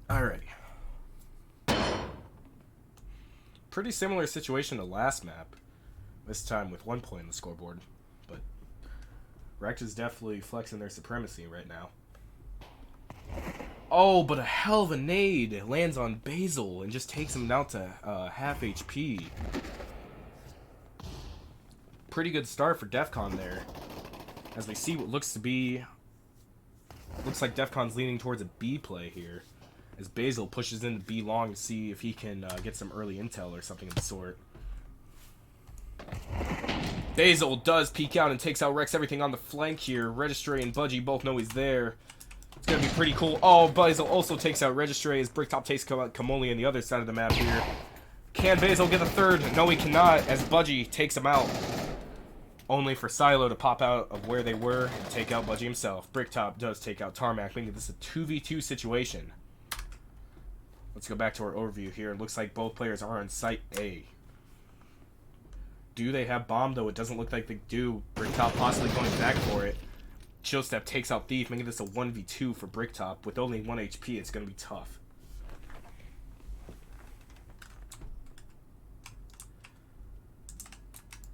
Alrighty. Pretty similar situation to last map, this time with 1 point on the scoreboard, but Rex is definitely flexing their supremacy right now. Oh, but a hell of a nade lands on Basil and just takes him down to half HP. pretty good start for DEFCON there. As we see what looks like DEFCON's leaning towards a B play here. As Basil pushes into B long to see if he can get some early intel or something of the sort. Basil does peek out and takes out Rex everything on the flank here. Registry and Budgie both know he's there. It's going to be pretty cool. Oh, Basil also takes out Registry as Bricktop takes out Kamoli on the other side of the map here. Can Basil get a third? No, he cannot, as Budgie takes him out. Only for Silo to pop out of where they were and take out Budgie himself. Bricktop does take out Tarmac, making this a 2v2 situation. Let's go back to our overview here. It looks like both players are on site A. Do they have bomb, though? It doesn't look like they do. Bricktop possibly going back for it. Chillstep takes out Thief, making this a 1v2 for Bricktop. With only 1 HP, it's going to be tough.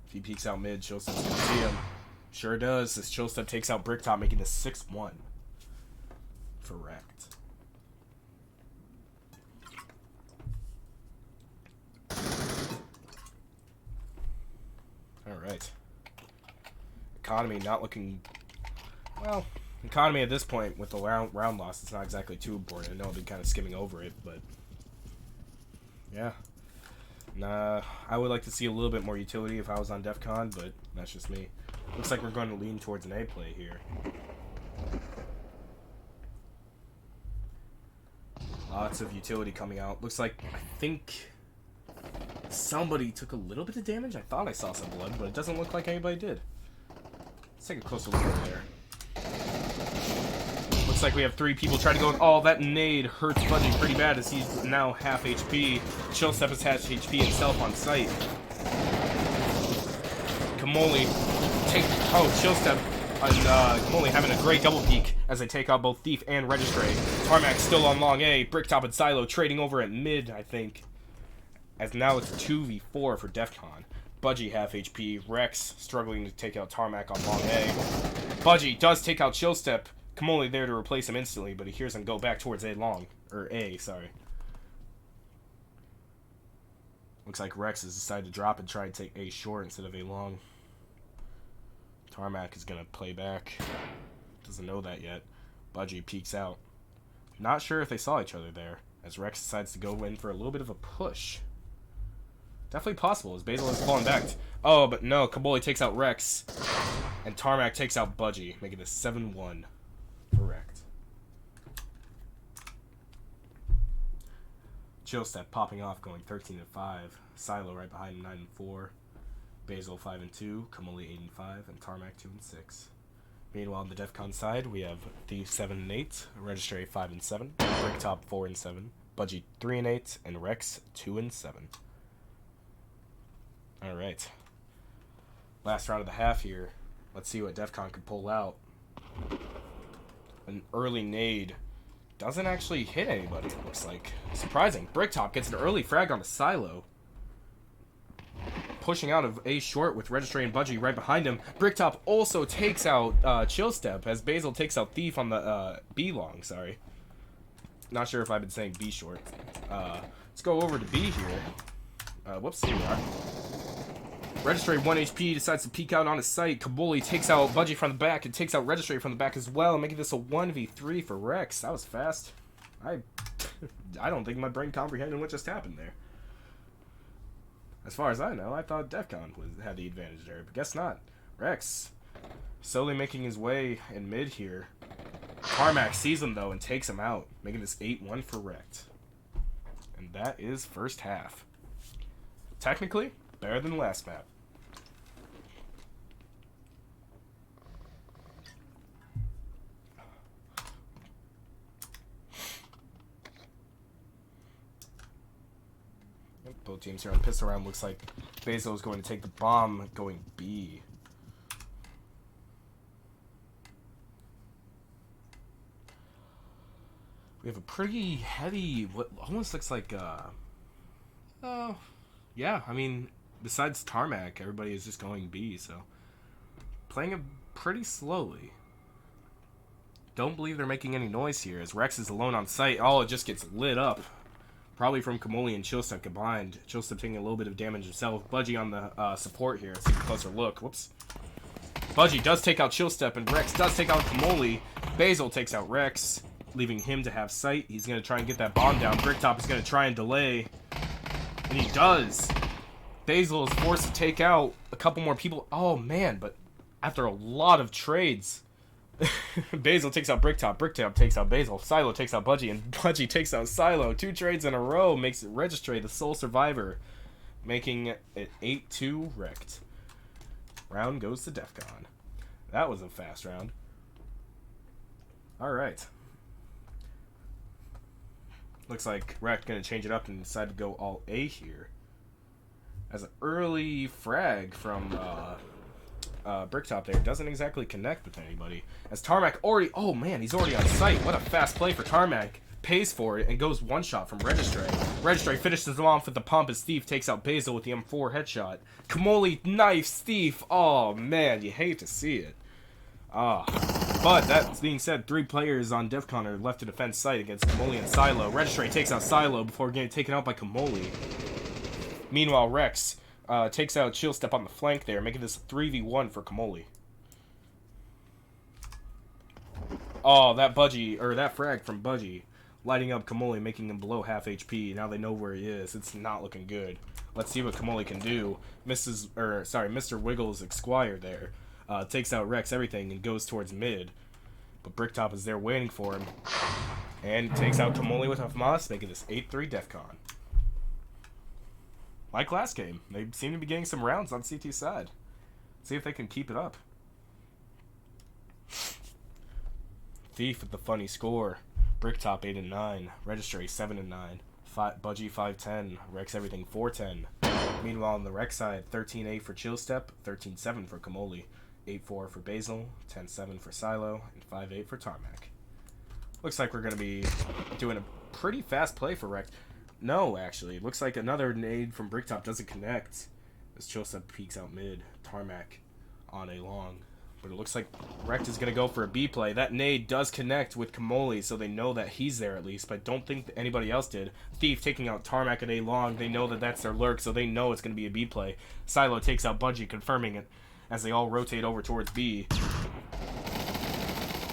If he peeks out mid, Chillstep's going to see him. Sure does, as Chillstep takes out Bricktop, making this 6-1 for Wrecked. Alright. Economy not looking... Well, economy at this point, with the round loss, it's not exactly too important. I know I've been kind of skimming over it, but... Yeah. Nah, I would like to see a little bit more utility if I was on DEFCON, but that's just me. Looks like we're going to lean towards an A play here. Lots of utility coming out. Looks like, I think... somebody took a little bit of damage. I thought I saw some blood, but it doesn't look like anybody did. Let's take a closer look over there. Looks like we have 3 people trying to go in. Oh, that nade hurts Budgie pretty bad as he's now half HP. Chillstep has half HP himself on site. Kamoli take... Oh, Chillstep and Kamoli having a great double peek as they take out both Thief and Registry. Tarmac still on long A. Bricktop and Silo trading over at mid, I think. As now it's 2v4 for DEFCON. Budgie half HP. Rex struggling to take out Tarmac on long A. Budgie does take out Chillstep. Kamoli there to replace him instantly, but he hears him go back towards A long. Or A, sorry. Looks like Rex has decided to drop and try to take A short instead of A long. Tarmac is going to play back. Doesn't know that yet. Budgie peeks out. Not sure if they saw each other there, as Rex decides to go in for a little bit of a push. Definitely possible, as Basil is falling back. Oh, but no, Kamoli takes out Rex, and Tarmac takes out Budgie, making this 7-1. Correct. Chillstep popping off, going 13-5. Silo right behind him, 9-4. Basil 5-2. Kamoli 8-5, and Tarmac 2-6. Meanwhile, on the DEFCON side, we have Thief 7-8, Registry 5-7, Bricktop 4-7, Budgie 3-8, and Rex 2-7. All right. Last round of the half here. Let's see what DEFCON could pull out. An early nade doesn't actually hit anybody, it looks like. Surprising. Bricktop gets an early frag on the Silo. Pushing out of A short with Registry and Budgie right behind him. Bricktop also takes out Chillstep as Basil takes out Thief on the B long, sorry. Not sure if I've been saying B short. Let's go over to B here. Whoops, here we are. Registry 1 HP decides to peek out on his site. Kamoli takes out Budgie from the back and takes out Registry from the back as well, making this a 1v3 for Rex. That was fast. I don't think my brain comprehended what just happened there. As far as I know, I thought DEFCON had the advantage there, but guess not. Rex slowly making his way in mid here. Tarmac sees him, though, and takes him out, making this 8-1 for Wrecked. And that is first half. Technically, better than last map. Both teams here on pistol round. Looks like Basil is going to take the bomb, going B. We have a pretty heavy, what almost looks like, yeah, I mean, besides Tarmac, everybody is just going B, so playing it pretty slowly. Don't believe they're making any noise here, as Rex is alone on site. Oh, it just gets lit up. Probably from Kamoli and Chillstep combined. Chillstep taking a little bit of damage himself. Budgie on the support here. Let's take a closer look. Whoops. Budgie does take out Chillstep, and Rex does take out Kamoli. Basil takes out Rex, leaving him to have sight. He's going to try and get that bomb down. Bricktop is going to try and delay. And he does. Basil is forced to take out a couple more people. Oh, man, but after a lot of trades... Basil takes out Bricktop. Bricktop takes out Basil. Silo takes out Budgie, and Budgie takes out Silo. 2 trades in a row makes it Registry the sole survivor, making it 8-2 wrecked. Round goes to DEFCON. That was a fast round. Alright. Looks like Wrecked gonna change it up and decide to go all A here. As an early frag from Bricktop there doesn't exactly connect with anybody. As Tarmac already... Oh, man, he's already on site. What a fast play for Tarmac. Pays for it and goes one-shot from Registry. Registry finishes him off with the pump as Thief takes out Basil with the M4 headshot. Kamoli knifes Thief. Oh, man, you hate to see it. But that being said, 3 players on DEFCON are left to defend site against Kamoli and Silo. Registry takes out Silo before getting taken out by Kamoli. Meanwhile, Rex... takes out Chillstep on the flank there, making this 3v1 for Kamoli. Oh, that Budgie, or that frag from Budgie, lighting up Kamoli, making him below half HP. Now they know where he is. It's not looking good. Let's see what Kamoli can do. Mr. Wiggles Esquire there takes out Rex everything and goes towards mid. But Bricktop is there waiting for him. And takes out Kamoli with a FMAS, making this 8-3 DEFCON. Like last game, they seem to be getting some rounds on CT side. See if they can keep it up. Thief with the funny score. Bricktop 8-9. Registry 7-9. Budgie 5-10. Rex everything 4-10. Meanwhile on the Rex side, 13-8 for Chillstep, 13-7 for Kamoli, 8-4 for Basil, 10-7 for Silo, and 5-8 for Tarmac. Looks like we're going to be doing a pretty fast play for Rex. No, actually. It looks like another nade from Bricktop doesn't connect. As Chillstep peeks out mid. Tarmac on a long. But it looks like Rex is going to go for a B play. That nade does connect with Kamoli, so they know that he's there at least. But I don't think anybody else did. Thief taking out Tarmac at A long. They know that that's their lurk, so they know it's going to be a B play. Silo takes out Budgie, confirming it as they all rotate over towards B.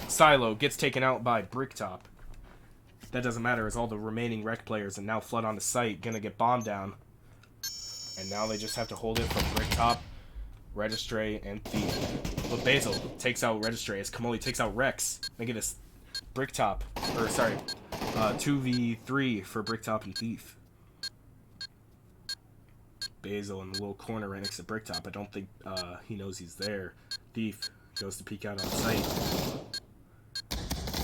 Silo gets taken out by Bricktop. That doesn't matter as all the remaining Rec players and now flood on the site, gonna get bombed down. And now they just have to hold it from Bricktop, Registry, and Thief. But Basil takes out Registry as Kamoli takes out Rex, making this 2v3 for Bricktop and Thief. Basil in the little corner right next to Bricktop. I don't think he knows he's there. Thief goes to peek out on site.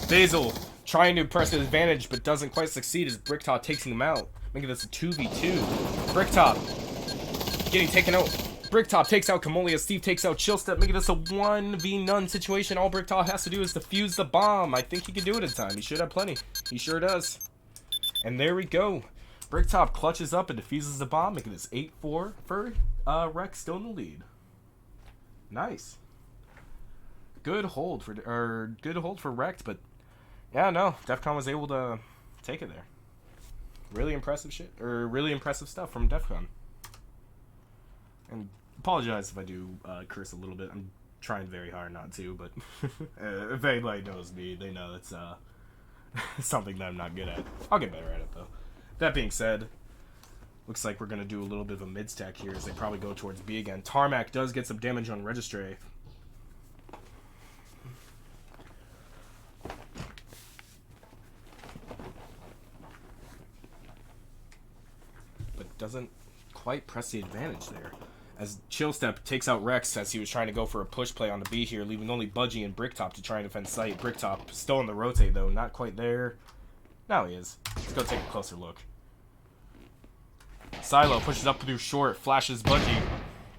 Basil trying to press his advantage, but doesn't quite succeed as Bricktop takes him out, making this a 2v2. Bricktop getting taken out. Bricktop takes out Kamoli as Steve takes out Chillstep, making this a 1v-none situation. All Bricktop has to do is defuse the bomb. I think he can do it in time. He should have plenty. He sure does. And there we go. Bricktop clutches up and defuses the bomb, making this 8-4 for Rex still in the lead. Nice. Good hold for Rex, but yeah, no, DEFCON was able to take it there. Really impressive stuff from DEFCON. And apologize if I do curse a little bit. I'm trying very hard not to, but if anybody knows me, they know it's something that I'm not good at. I'll get better at it though. That being said, looks like we're gonna do a little bit of a mid stack here as they probably go towards B again. Tarmac does get some damage on Registry. Doesn't quite press the advantage there. As Chillstep takes out Rex as he was trying to go for a push play on the B here, leaving only Budgie and Bricktop to try and defend site. Bricktop still in the rotate though, not quite there. Now he is. Let's go take a closer look. Silo pushes up through short, flashes Budgie.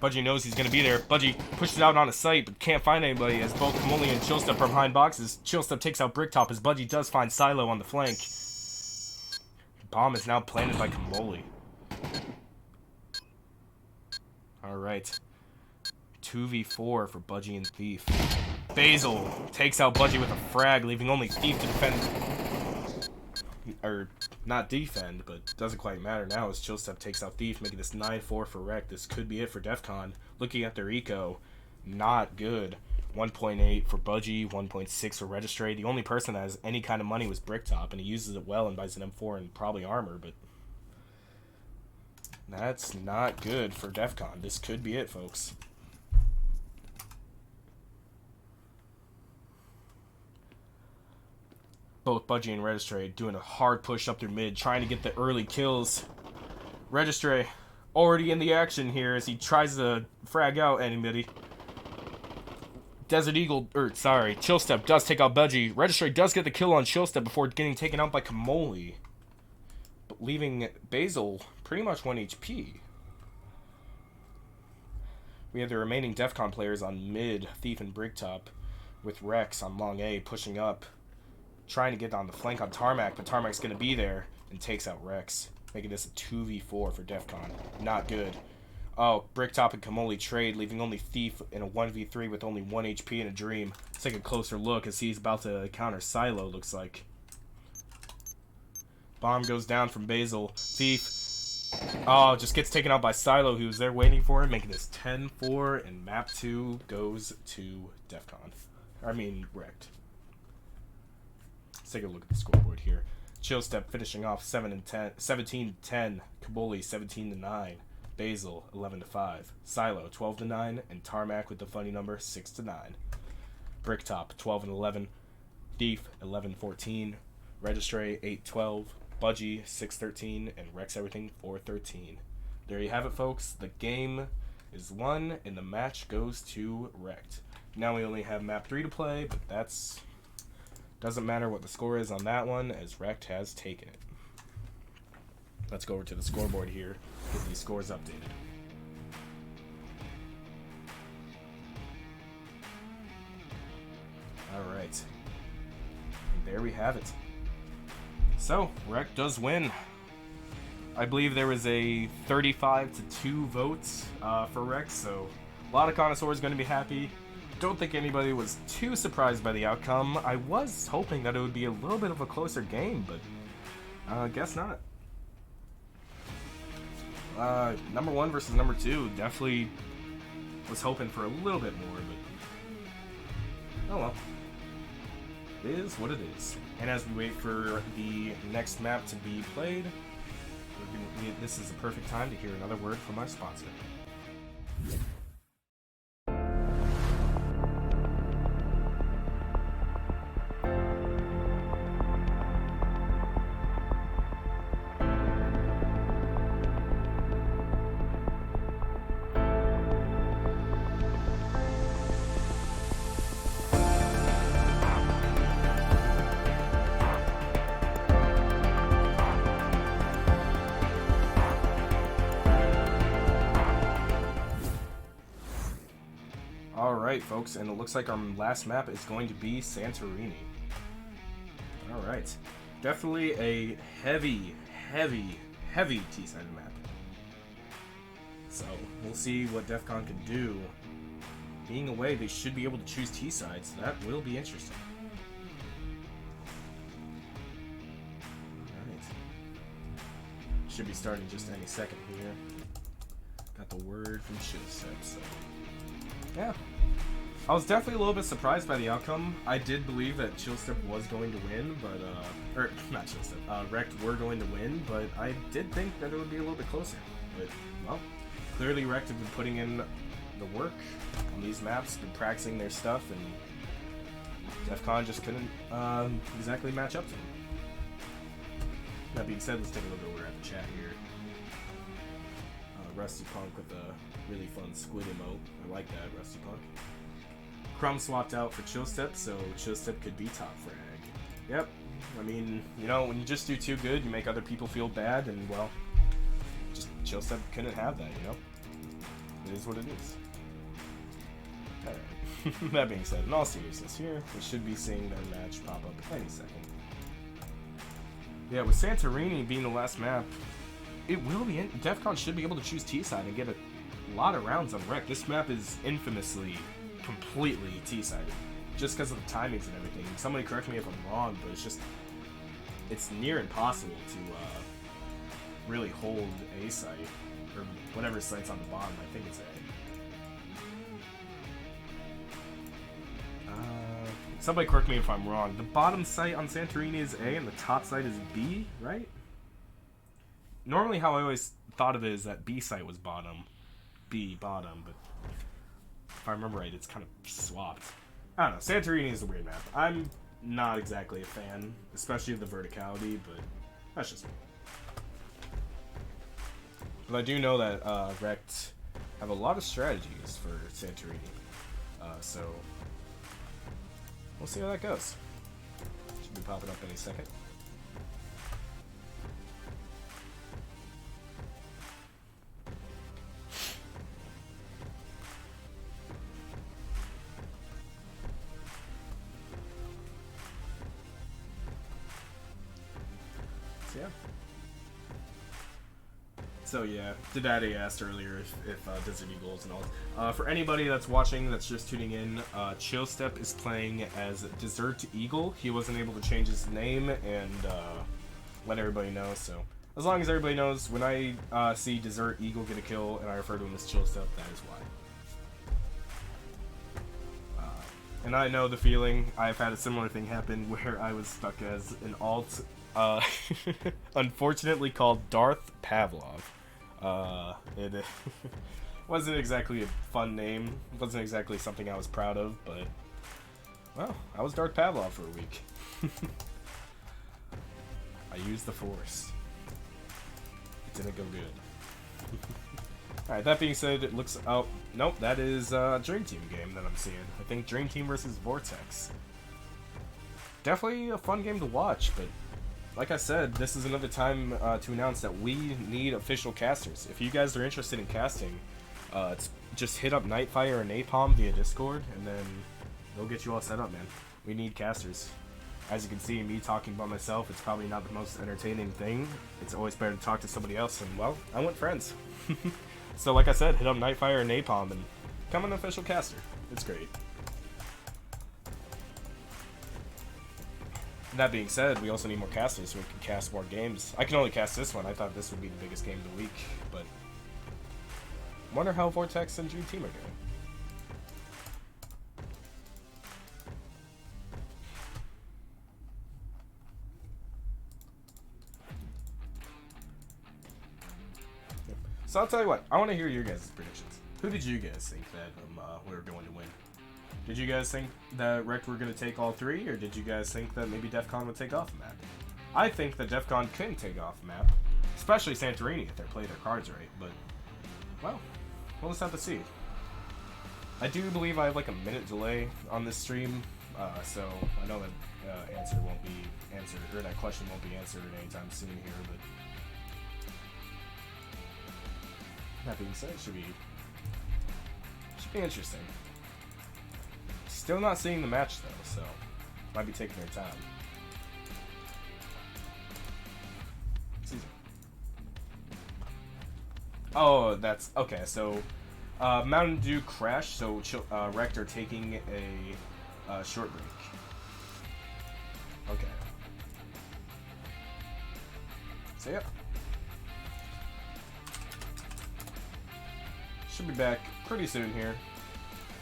Budgie knows he's going to be there. Budgie pushes out on a site, but can't find anybody as both Kamoli and Chillstep are behind boxes. Chillstep takes out Bricktop as Budgie does find Silo on the flank. Bomb is now planted by Kamoli. Alright. 2v4 for Budgie and Thief. Basil takes out Budgie with a frag, leaving only Thief to defend. or not defend, but doesn't quite matter now as Chillstep takes out Thief, making this 9-4 for Rec. This could be it for DEFCON. Looking at their eco, not good. 1.8 for Budgie, 1.6 for Registry. The only person that has any kind of money was Bricktop, and he uses it well and buys an M4 and probably armor, but that's not good for DEFCON. This could be it, folks. Both Budgie and Registry doing a hard push up through mid, trying to get the early kills. Registry already in the action here as he tries to frag out anybody. Chillstep does take out Budgie. Registry does get the kill on Chillstep before getting taken out by Kamoli, but leaving Basil pretty much 1 HP. We have the remaining DEFCON players on mid, Thief and Bricktop, with Rex on long A pushing up, trying to get on the flank on Tarmac, but Tarmac's going to be there and takes out Rex, making this a 2v4 for DEFCON. Not good. Oh, Bricktop and Kamoli trade, leaving only Thief in a 1v3 with only 1 HP and a Dream. Let's take a closer look as he's about to counter Silo, looks like. Bomb goes down from Basil. Thief, oh, just gets taken out by Silo, who was there waiting for him, making this 10-4, and map 2 goes to DEFCON. I mean, Wrecked. Let's take a look at the scoreboard here. Chillstep finishing off 17-10. Kaboli 17-9. Basil 11-5. Silo 12-9, and Tarmac with the funny number 6-9. Bricktop 12-11. Thief 11-14. Registry 8-12. Budgie 6-13, and Rex Everything 4-13. There you have it, folks. The game is won, and the match goes to Wrecked. Now we only have map 3 to play, but that's doesn't matter what the score is on that one, as Wrecked has taken it. Let's go over to the scoreboard here, get these scores updated. Alright. And there we have it. So, Wreck does win. I believe there was a 35-2 votes for Wreck, so a lot of connoisseurs going to be happy. Don't think anybody was too surprised by the outcome. I was hoping that it would be a little bit of a closer game, but guess not. Number 1 versus number 2, definitely was hoping for a little bit more, but oh well. It is what it is. And as we wait for the next map to be played, this is the perfect time to hear another word from my sponsor. Alright, folks, and it looks like our last map is going to be Santorini. Alright. Definitely a heavy T-sided map. So, we'll see what DEFCON can do. Being away, they should be able to choose T-sides, so that will be interesting. Alright. Should be starting just any second here. Got the word from Chillstep, so yeah. I was definitely a little bit surprised by the outcome. I did believe that Chillstep was going to win, but, or, not Chillstep, Wrecked were going to win, but I did think that it would be a little bit closer. But, well, clearly Wrecked have been putting in the work on these maps, been practicing their stuff, and DEFCON just couldn't exactly match up to them. That being said, let's take a look over at the chat here. Rusty Punk with a really fun squid emote. I like that, Rusty Punk. Crumb swapped out for Chillstep, so Chillstep could be top frag. Yep. I mean, you know, when you just do too good, you make other people feel bad, and, well, just Chillstep couldn't have that, you know? It is what it is. Alright. That being said, in all seriousness here, we should be seeing their match pop up any second. Yeah, with Santorini being the last map, it will be DEFCON should be able to choose T-side and get a lot of rounds on Wreck. This map is infamously completely T-sided, just because of the timings and everything. Somebody correct me if I'm wrong, but it's just it's near impossible to really hold A site, or whatever site's on the bottom. I think it's A. Somebody correct me if I'm wrong. The bottom site on Santorini is A and the top site is B, right? Normally how I always thought of it is that B site was bottom, B bottom, but if I remember right, it's kind of swapped. I don't know. Santorini is a weird map. I'm not exactly a fan, especially of the verticality, but that's just me. But I do know that Rect have a lot of strategies for Santorini, so we'll see how that goes. Should be popping up any second. So, yeah. So yeah, Daddy asked earlier if Desert Eagles and all. For anybody that's watching, that's just tuning in, Chillstep is playing as Desert Eagle. He wasn't able to change his name and let everybody know. So as long as everybody knows, when I see Desert Eagle get a kill and I refer to him as Chillstep, that is why. And I know the feeling. I've had a similar thing happen where I was stuck as an alt, unfortunately called Darth Pavlov. It wasn't exactly a fun name. It wasn't exactly something I was proud of, but well, I was Darth Pavlov for a week. I used the Force. It didn't go good. Alright, that being said, it looks... Oh, nope, that is a Dream Team game that I'm seeing. I think Dream Team versus Vortex. Definitely a fun game to watch, but like I said, this is another time to announce that we need official casters. If you guys are interested in casting, just hit up Nightfire or Napalm via Discord, and then they'll get you all set up, man. We need casters. As you can see, me talking by myself, it's probably not the most entertaining thing. It's always better to talk to somebody else, and well, I want friends. So like I said, hit up Nightfire or Napalm and become an official caster. It's great. That being said, we also need more casters so we can cast more games. I can only cast this one. I thought this would be the biggest game of the week, but wonder how Vortex and Dream Team are doing. So I'll tell you what, I want to hear your guys' predictions. Who did you guys think that we were going to win? Did you guys think that Rect were going to take all three, or did you guys think that maybe DEFCON would take off the map? I think that DEFCON couldn't take off the map, especially Santorini if they play their cards right, but, well, we'll just have to see. I do believe I have like a minute delay on this stream, so I know that answer won't be answered, or that question won't be answered anytime soon here, but that being said, it should be interesting. Still not seeing the match though, so might be taking their time. Excuse me. Oh, that's okay. So Mountain Dew crashed, so Rect are taking a short break. Okay. So yeah. Should be back pretty soon here.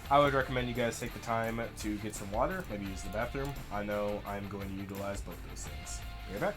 I would recommend you guys take the time to get some water, maybe use the bathroom. I know I'm going to utilize both those things. We're back.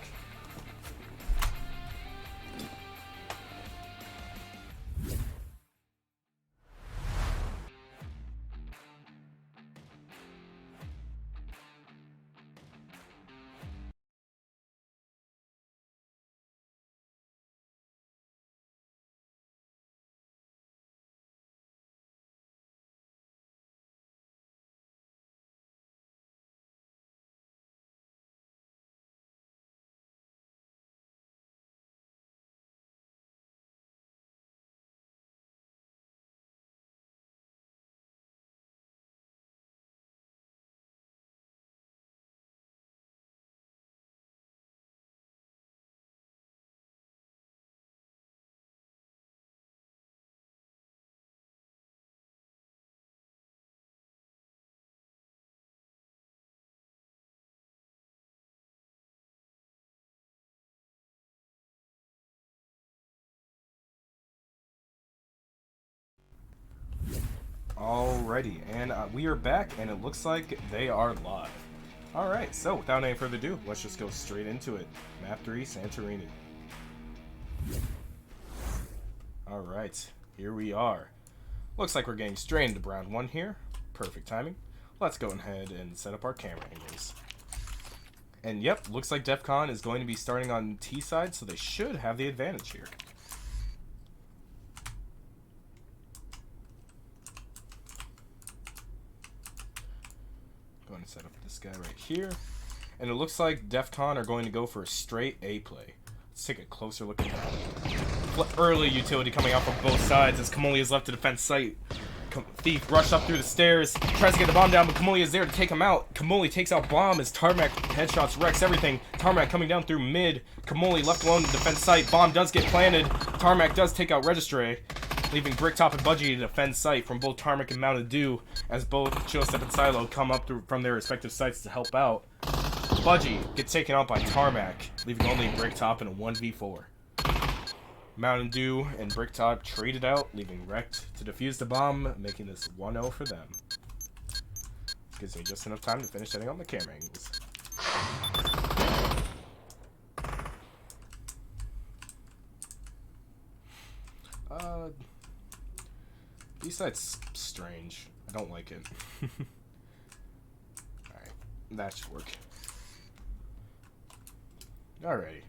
Alrighty, and we are back, and it looks like they are live. Alright, so without any further ado, let's just go straight into it. Map 3, Santorini. Alright, here we are. Looks like we're getting straight into round 1 here. Perfect timing. Let's go ahead and set up our camera angles. And yep, looks like DEFCON is going to be starting on T side, so they should have the advantage here. Going to set up this guy right here. And it looks like DEFCON are going to go for a straight A play. Let's take a closer look at that. Early utility coming out from both sides as Kamoli is left to defend site. Thief rushed up through the stairs, tries to get the bomb down, but Kamoli is there to take him out. Kamoli takes out bomb as Tarmac headshots wrecks everything. Tarmac coming down through mid. Kamoli left alone to defend site. Bomb does get planted. Tarmac does take out Registry, leaving Bricktop and Budgie to defend site from both Tarmac and Mountain Dew as both Chillstep and Silo come up from their respective sites to help out. Budgie gets taken out by Tarmac, leaving only Bricktop in a 1v4. Mountain Dew and Bricktop traded out, leaving Wrecked to defuse the bomb, making this 1-0 for them. Gives me just enough time to finish setting up the camera angles. B-side's strange. I don't like it. Alright, that should work. Alrighty.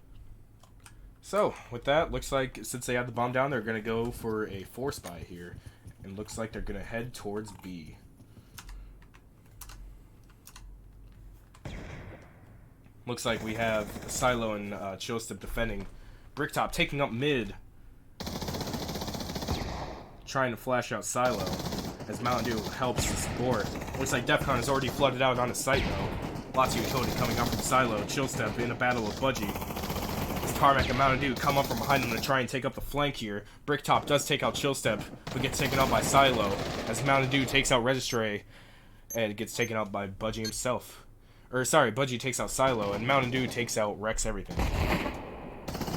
So, with that, looks like since they have the bomb down, they're going to go for a force buy here. And looks like they're going to head towards B. Looks like we have Silo and Chillstep defending. Bricktop taking up mid. Trying to flash out Silo as Mountain Dew helps to support. Looks like DEFCON is already flooded out on his site though. Lots of utility coming out from Silo. Chillstep in a battle with Budgie. Tarmac and Mountain Dew come up from behind them to try and take up the flank here. Bricktop does take out Chillstep, but gets taken out by Silo as Mountain Dew takes out Registry and gets taken out by Budgie himself. Or sorry, Budgie takes out Silo and Mountain Dew takes out Wrecks everything.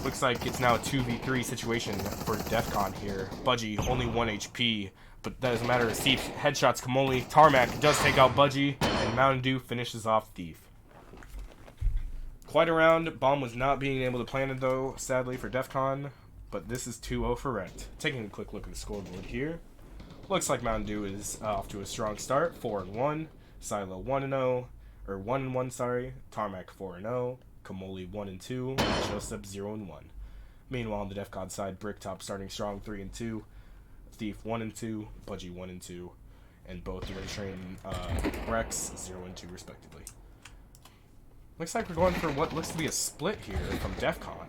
Looks like it's now a 2v3 situation for DEFCON here. Budgie only 1 HP, but that doesn't matter as Thief headshots Kamoli. Tarmac does take out Budgie and Mountain Dew finishes off Thief. Quite a round. Bomb was not being able to plant it though, sadly for DEFCON, but this is 2-0 for Wrecked. Taking a quick look at the scoreboard here. Looks like Mountain Dew is off to a strong start, 4-1. Silo 1-0, or 1-1, sorry. Tarmac 4-0. Kamoli 1-2. Chillstep 0-1. Meanwhile, on the DEFCON side, Bricktop starting strong 3-2. Thief 1-2. Budgie 1-2. And both the Registry and Rex 0-2 respectively. Looks like we're going for what looks to be a split here from DEFCON.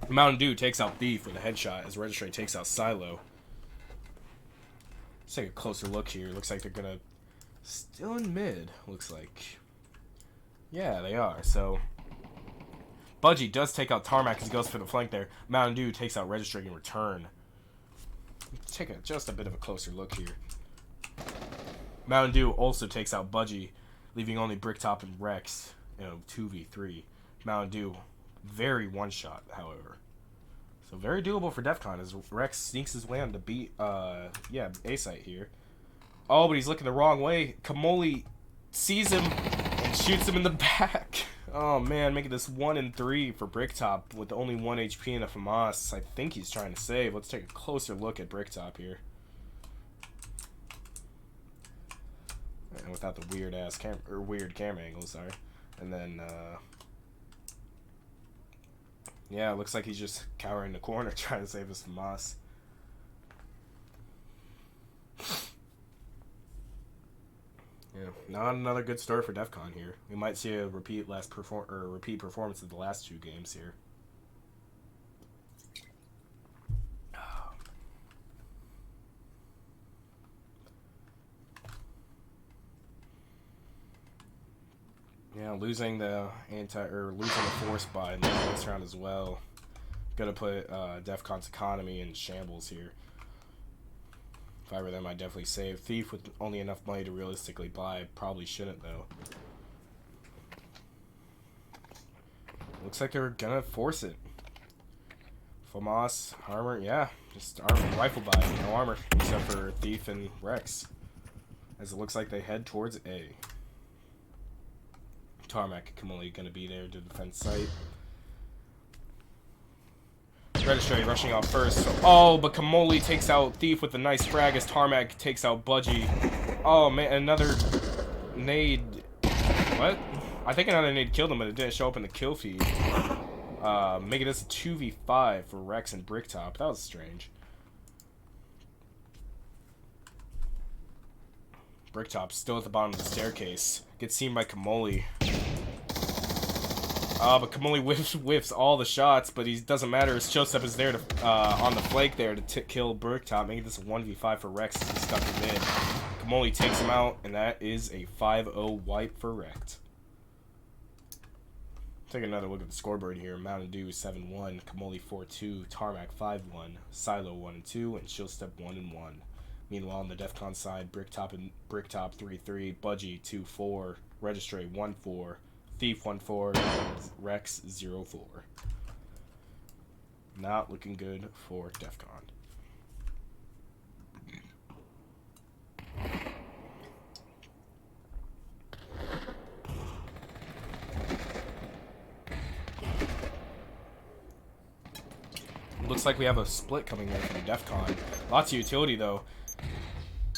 Mountain Dew takes out Thief with a headshot as Registry takes out Silo. Let's take a closer look here. Looks like they're gonna still in mid. Looks like, yeah, they are. So Budgie does take out Tarmac as he goes for the flank there. Mountain Dew takes out Registry in return. Let's take just a bit of a closer look here. Mountain Dew also takes out Budgie, leaving only Bricktop and Rex in a 2v3. Mountain Dew, very one-shot, however. So very doable for DEFCON as Rex sneaks his way on to beat, A-site here. Oh, but he's looking the wrong way. Kamoli sees him and shoots him in the back. Oh, man, making this 1-3 for Bricktop with only 1 HP and a FAMAS. I think he's trying to save. Let's take a closer look at Bricktop here. And without the weird camera angle, sorry. And then, yeah, it looks like he's just cowering in the corner trying to save us from Moss. Yeah, not another good start for DEFCON here. We might see a repeat performance of the last 2 games here. Yeah, losing the force buy in the last round as well. Gonna put DEFCON's economy in shambles here. If I were them, I'd definitely save. Thief with only enough money to realistically buy. Probably shouldn't though. Looks like they're gonna force it. FAMAS, armor, yeah. Just armor, rifle buy, no armor. Except for Thief and Rex. As it looks like they head towards A. Tarmac and Kamali gonna be there to defend site. Registry rushing out first. So, oh, but Kamoli takes out Thief with a nice frag as Tarmac takes out Budgie. Oh man, another nade. What? I think another nade killed him, but it didn't show up in the kill feed. Making this a 2v5 for Rex and Bricktop. That was strange. Bricktop still at the bottom of the staircase. Gets seen by Kamoli. But Kamoli whiffs all the shots, but he doesn't matter. His chill step is there to on the flank there to kill Bricktop, making this a 1v5 for Rex as he's stuck in mid. Kamoli takes him out, and that is a 5-0 wipe for Rex. Take another look at the scoreboard here. Mountain Dew 7-1, Kamoli 4-2, Tarmac 5-1, Silo 1-2, and Chill Step 1-1. Meanwhile, on the DEFCON side, Bricktop 3-3, Budgie 2-4, Registry 1-4, Thief 1-4, and Rex 0-4. Not looking good for DEFCON. Looks like we have a split coming in from DEFCON. Lots of utility though.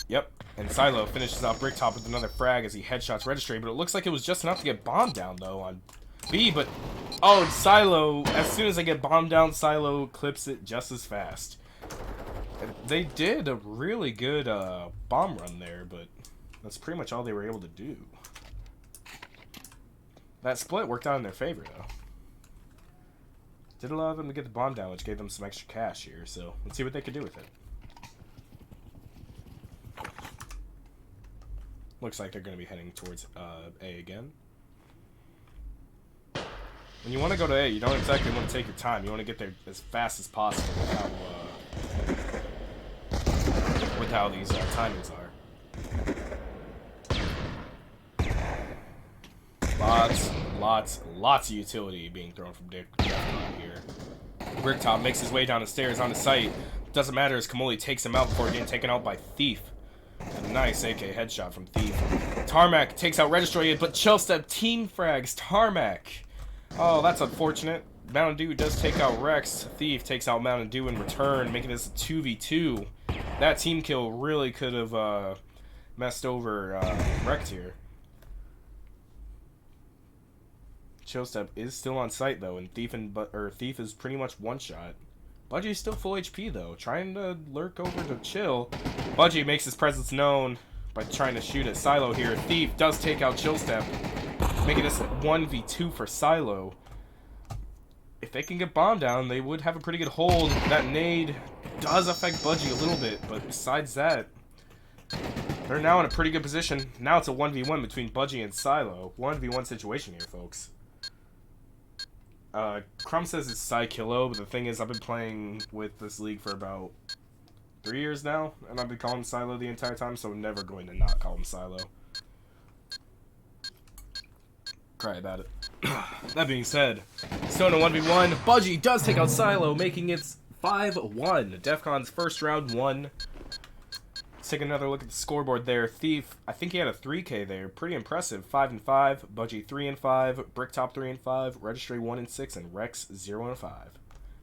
Yep, and Silo finishes out Bricktop with another frag as he headshots Registry, but it looks like it was just enough to get bombed down though on B, but oh, and Silo, as soon as they get bombed down, Silo clips it just as fast. And they did a really good bomb run there, but that's pretty much all they were able to do. That split worked out in their favor though. Did allow them to get the bomb down, which gave them some extra cash here, so let's see what they can do with it. Looks like they're going to be heading towards A again. When you want to go to A, you don't exactly want to take your time. You want to get there as fast as possible with how these timings are. Lots of utility being thrown from DEFCON here. Bricktop makes his way down the stairs onto site. Doesn't matter as Kamoli takes him out before getting taken out by Thief. A nice AK headshot from Thief. Tarmac takes out Registry, but Chillstep team frags Tarmac. Oh, that's unfortunate. Mountain Dew does take out Rex. Thief takes out Mountain Dew in return, making this a 2v2. That team kill really could have messed over Rex here. Chillstep is still on site though, and Thief is pretty much one shot. Budgie's still full HP though, trying to lurk over to Chill. Budgie makes his presence known by trying to shoot at Silo here. Thief does take out Chillstep, making this 1v2 for Silo. If they can get bomb down, they would have a pretty good hold. That nade does affect Budgie a little bit, but besides that, they're now in a pretty good position. Now it's a 1v1 between Budgie and Silo. 1v1 situation here, folks. Crumb says it's Psykillo, but the thing is, I've been playing with this league for about 3 years now, and I've been calling him Silo the entire time, so I'm never going to not call him Silo. Cry about it. That being said, still in a 1v1, Budgie does take out Silo, making it 5-1. DEFCON's first round won. Let's take another look at the scoreboard there. Thief, I think he had a 3K there. Pretty impressive. 5-5. Budgie 3-5. Bricktop 3-5. Registry 1-6. And Rex 0-5.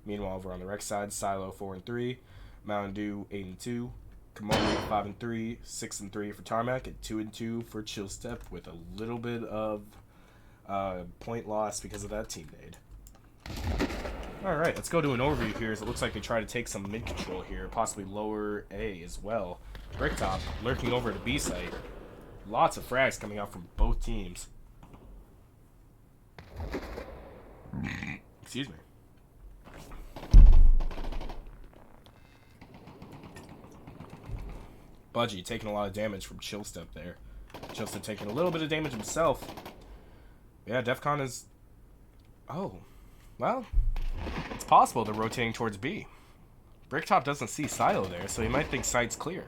Meanwhile, over on the Rex side, Silo 4-3. Mountain Dew 8-2. Kamoli 5-3. 6-3 for Tarmac. And 2-2 for Chillstep with a little bit of point loss because of that team nade. Alright, let's go to an overview here as it looks like they try to take some mid control here, possibly lower A as well. Bricktop lurking over to B site. Lots of frags coming out from both teams. Excuse me. Budgie taking a lot of damage from Chillstep there. Chillstep taking a little bit of damage himself. Yeah, DEFCON is... Oh. Well, it's possible they're rotating towards B. Bricktop doesn't see Silo there, so he might think site's clear.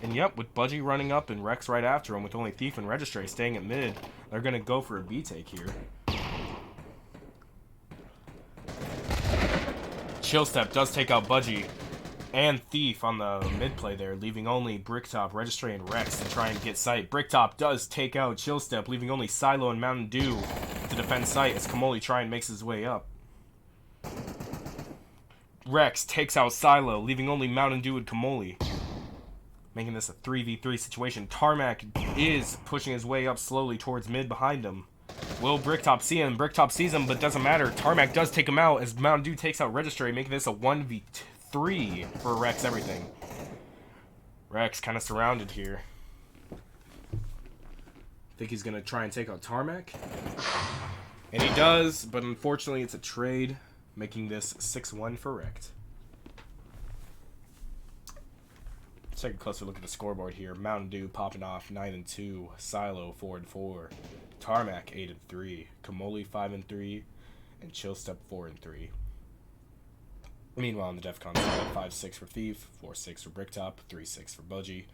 And yep, with Budgie running up and Rex right after him with only Thief and Registry staying at mid, they're going to go for a B take here. Chill Step does take out Budgie and Thief on the mid play there, leaving only Bricktop, Registry, and Rex to try and get sight. Bricktop does take out Chill Step, leaving only Silo and Mountain Dew to defend sight as Kamoli try and makes his way up. Rex takes out Silo, leaving only Mountain Dew and Kamoli, making this a 3v3 situation. Tarmac is pushing his way up slowly towards mid behind him. Will Bricktop see him? Bricktop sees him, but doesn't matter. Tarmac does take him out as Mountain Dew takes out Registry, making this a 1v3 for Rex everything. Rex kind of surrounded here. Think he's going to try and take out Tarmac. And he does, but unfortunately it's a trade, making this 6-1 for Rex. Let's take a closer look at the scoreboard here. Mountain Dew popping off 9-2, Silo 4-4, Tarmac 8-3, Kamoli 5-3, and Chill Step 4-3. Meanwhile, on the DEFCON side, 5-6 for Thief, 4-6 for Bricktop, 3-6 for Budgie,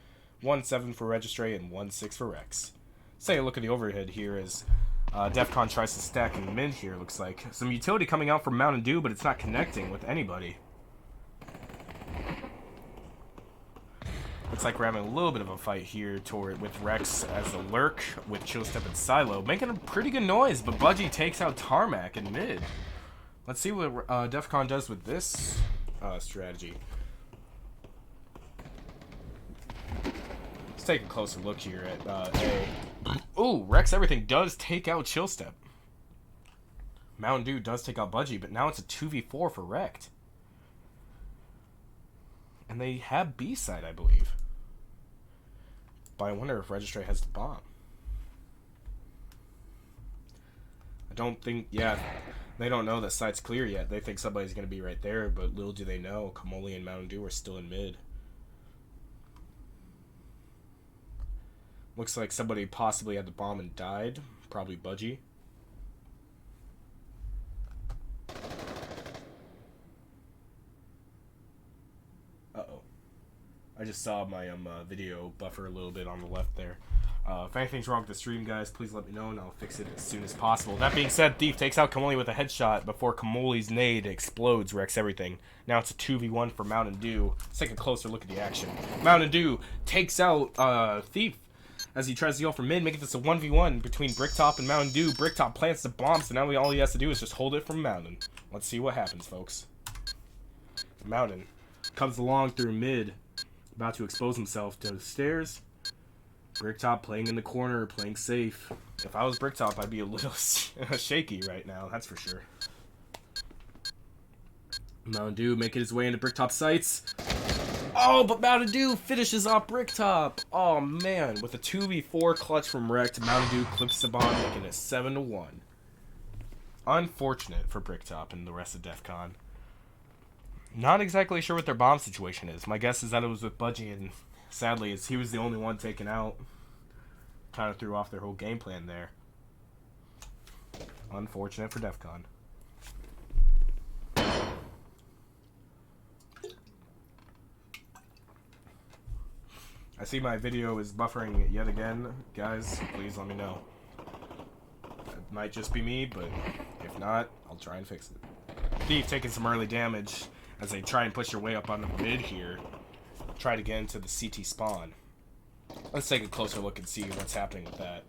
1-7 for Registry, and 1-6 for Rex. Let's take a look at the overhead here as DEFCON tries to stack in mid here, looks like. Some utility coming out from Mountain Dew, but it's not connecting with anybody. Looks like we're having a little bit of a fight here with Rex as a lurk with Chill Step and Silo, making a pretty good noise, but Budgie takes out Tarmac in mid. Let's see what DEFCON does with this strategy. Let's take a closer look here at A. Ooh, Rex Everything does take out Chill Step. Mountain Dew does take out Budgie, but now it's a 2v4 for Rex. And they have B side, I believe. But I wonder if Registry has the bomb. I don't think, yeah, they don't know that site's clear yet. They think somebody's going to be right there, but little do they know, Kamoli and Mountain Dew are still in mid. Looks like somebody possibly had the bomb and died. Probably Budgie. Uh-oh. I just saw my video buffer a little bit on the left there. If anything's wrong with the stream, guys, please let me know and I'll fix it as soon as possible. That being said, Thief takes out Kamoli with a headshot before Kamoli's nade explodes, wrecks everything. Now it's a 2v1 for Mountain Dew. Let's take a closer look at the action. Mountain Dew takes out Thief as he tries to go for mid, making this a 1v1 between Bricktop and Mountain Dew. Bricktop plants the bomb, so now all he has to do is just hold it from Mountain. Let's see what happens, folks. Mountain comes along through mid, about to expose himself to the stairs. Bricktop playing in the corner, playing safe. If I was Bricktop, I'd be a little shaky right now, that's for sure. Mountain Dew making his way into Bricktop's sights. Oh, but Mountain Dew finishes off Bricktop. Oh, man. With a 2v4 clutch from Rex, Mountain Dew clips the bomb, making it 7-1. Unfortunate for Bricktop and the rest of DEFCON. Not exactly sure what their bomb situation is. My guess is that it was with Budgie, and sadly, as he was the only one taken out, kind of threw off their whole game plan there. Unfortunate for DEFCON. I see my video is buffering yet again. Guys, please let me know. It might just be me, but if not, I'll try and fix it. Thief taking some early damage as they try and push their way up on the mid here. Try to get into the CT spawn. Let's take a closer look and see what's happening with that.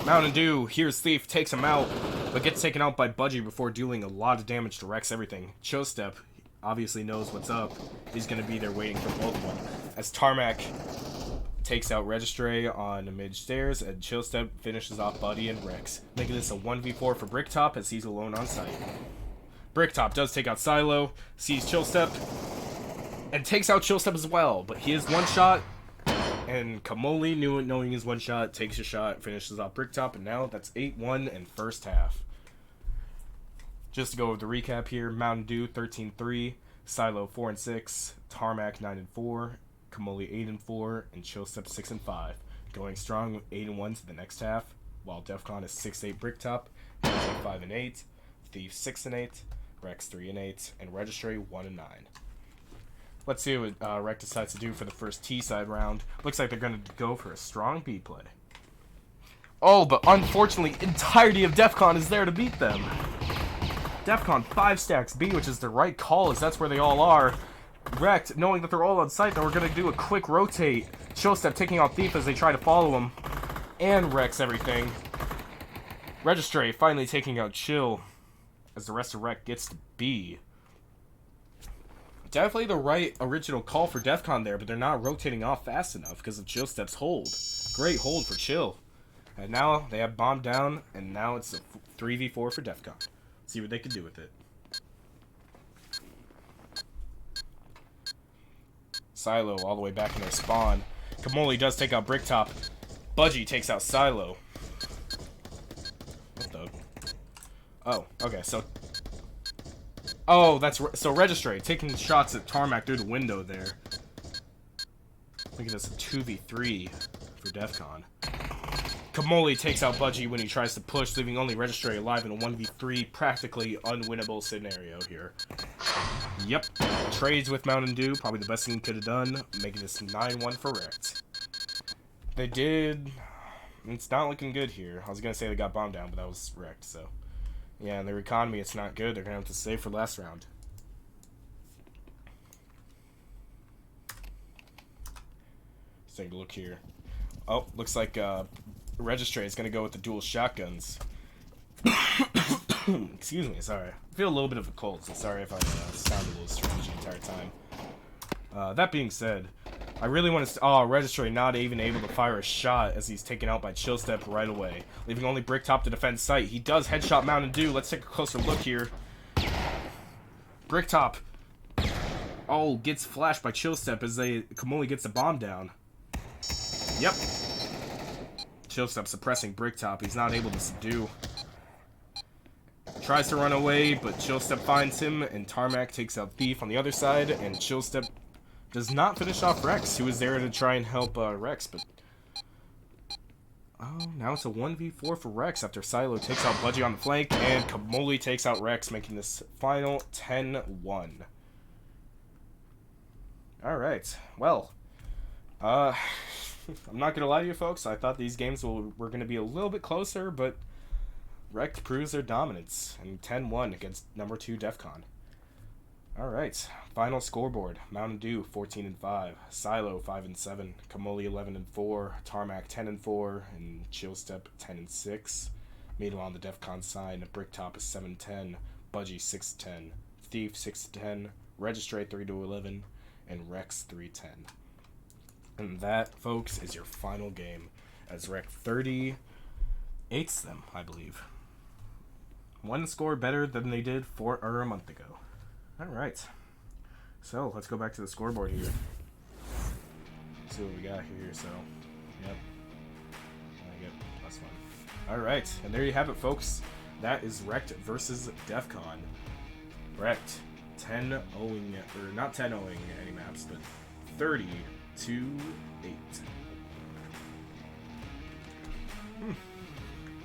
Mountain Dew hears Thief, takes him out, but gets taken out by Budgie before dealing a lot of damage to Rex Everything. Chill Step obviously knows what's up. He's going to be there waiting for both of them. As Tarmac takes out Registry on the mid stairs, and Chill Step finishes off Buddy and Rex, making this a 1v4 for Bricktop as he's alone on site. Bricktop does take out Silo, sees Chill Step, and takes out Chill Step as well, but he is one shot. And Kamoli, knowing his one shot, takes a shot, finishes off Bricktop, and now that's 8-1 in first half. Just to go over the recap here, Mountain Dew 13-3, Silo 4-6, Tarmac 9-4, Kamoli 8-4, and Chill Step 6-5. Going strong with 8-1 to the next half, while DEFCON is 6-8 Bricktop, 5-8, Thief 6-8, Rex 3-8, and Registry 1-9. Let's see what Rex decides to do for the first T-side round. Looks like they're going to go for a strong B play. Oh, but unfortunately, entirety of DEFCON is there to beat them. DEFCON 5 stacks B, which is the right call, as that's where they all are. Wrecked, knowing that they're all on site, then we're going to do a quick rotate. Chill Step taking out Thief as they try to follow him. And wrecks everything. Registry finally taking out Chill, as the rest of Wreck gets to B. Definitely the right original call for DEFCON there, but they're not rotating off fast enough because of Chill Step's hold. Great hold for Chill. And now they have bombed down, and now it's a 3v4 for DEFCON. See what they can do with it. Silo all the way back in their spawn. Kamoli does take out Bricktop. Budgie takes out Silo. What the? Oh, okay, so... Oh, that's... So Registry taking shots at Tarmac through the window there. Look at this, a 2v3 for DEFCON. Kamoli takes out Budgie when he tries to push, leaving only Registry alive in a 1v3, practically unwinnable scenario here. Yep, trades with Mountain Dew, probably the best thing he could have done, making this 9-1 for Wrecked. They did... It's not looking good here. I was going to say they got bombed down, but that was Wrecked, so... Yeah, in their economy, it's not good. They're going to have to save for last round. Let's take a look here. Oh, looks like Registry is going to go with the dual shotguns. Excuse me, sorry. I feel a little bit of a cold, so sorry if I sound a little strange the entire time. That being said, I really want to... Oh, Registry not even able to fire a shot as he's taken out by Chill Step right away, leaving only Bricktop to defend site. He does headshot Mountain Dew. Let's take a closer look here. Bricktop, oh, gets flashed by Chill Step as Kamoli gets the bomb down. Yep. Chill Step suppressing Bricktop. He's not able to subdue. Tries to run away, but Chill Step finds him, and Tarmac takes out Thief on the other side, and Chill Step does not finish off Rex, who was there to try and help Rex, but... Oh, now it's a 1v4 for Rex after Silo takes out Budgie on the flank, and Kamoli takes out Rex, making this final 10-1. Alright, well, I'm not gonna lie to you folks, I thought these games were gonna be a little bit closer, but Rex proves their dominance, and 10-1 against number 2 DEFCON. Alright, final scoreboard. Mountain Dew 14-5, Silo 5-7, Kamoli 11-4, Tarmac 10-4, and Chill Step 10-6. Meanwhile on the DEFCON side, Bricktop is 7-10, Budgie 6-10, Thief 6-10, Registry 3-11, and Rex 3-10. And that, folks, is your final game, as Rex 38s them, I believe. One score better than they did a month ago. Alright, so let's go back to the scoreboard here. See what we got here, so, yep. I get +1. Alright, and there you have it, folks. That is Wrecked versus DEFCON. Wrecked 10-0, or not 10-0 any maps, but 30-8.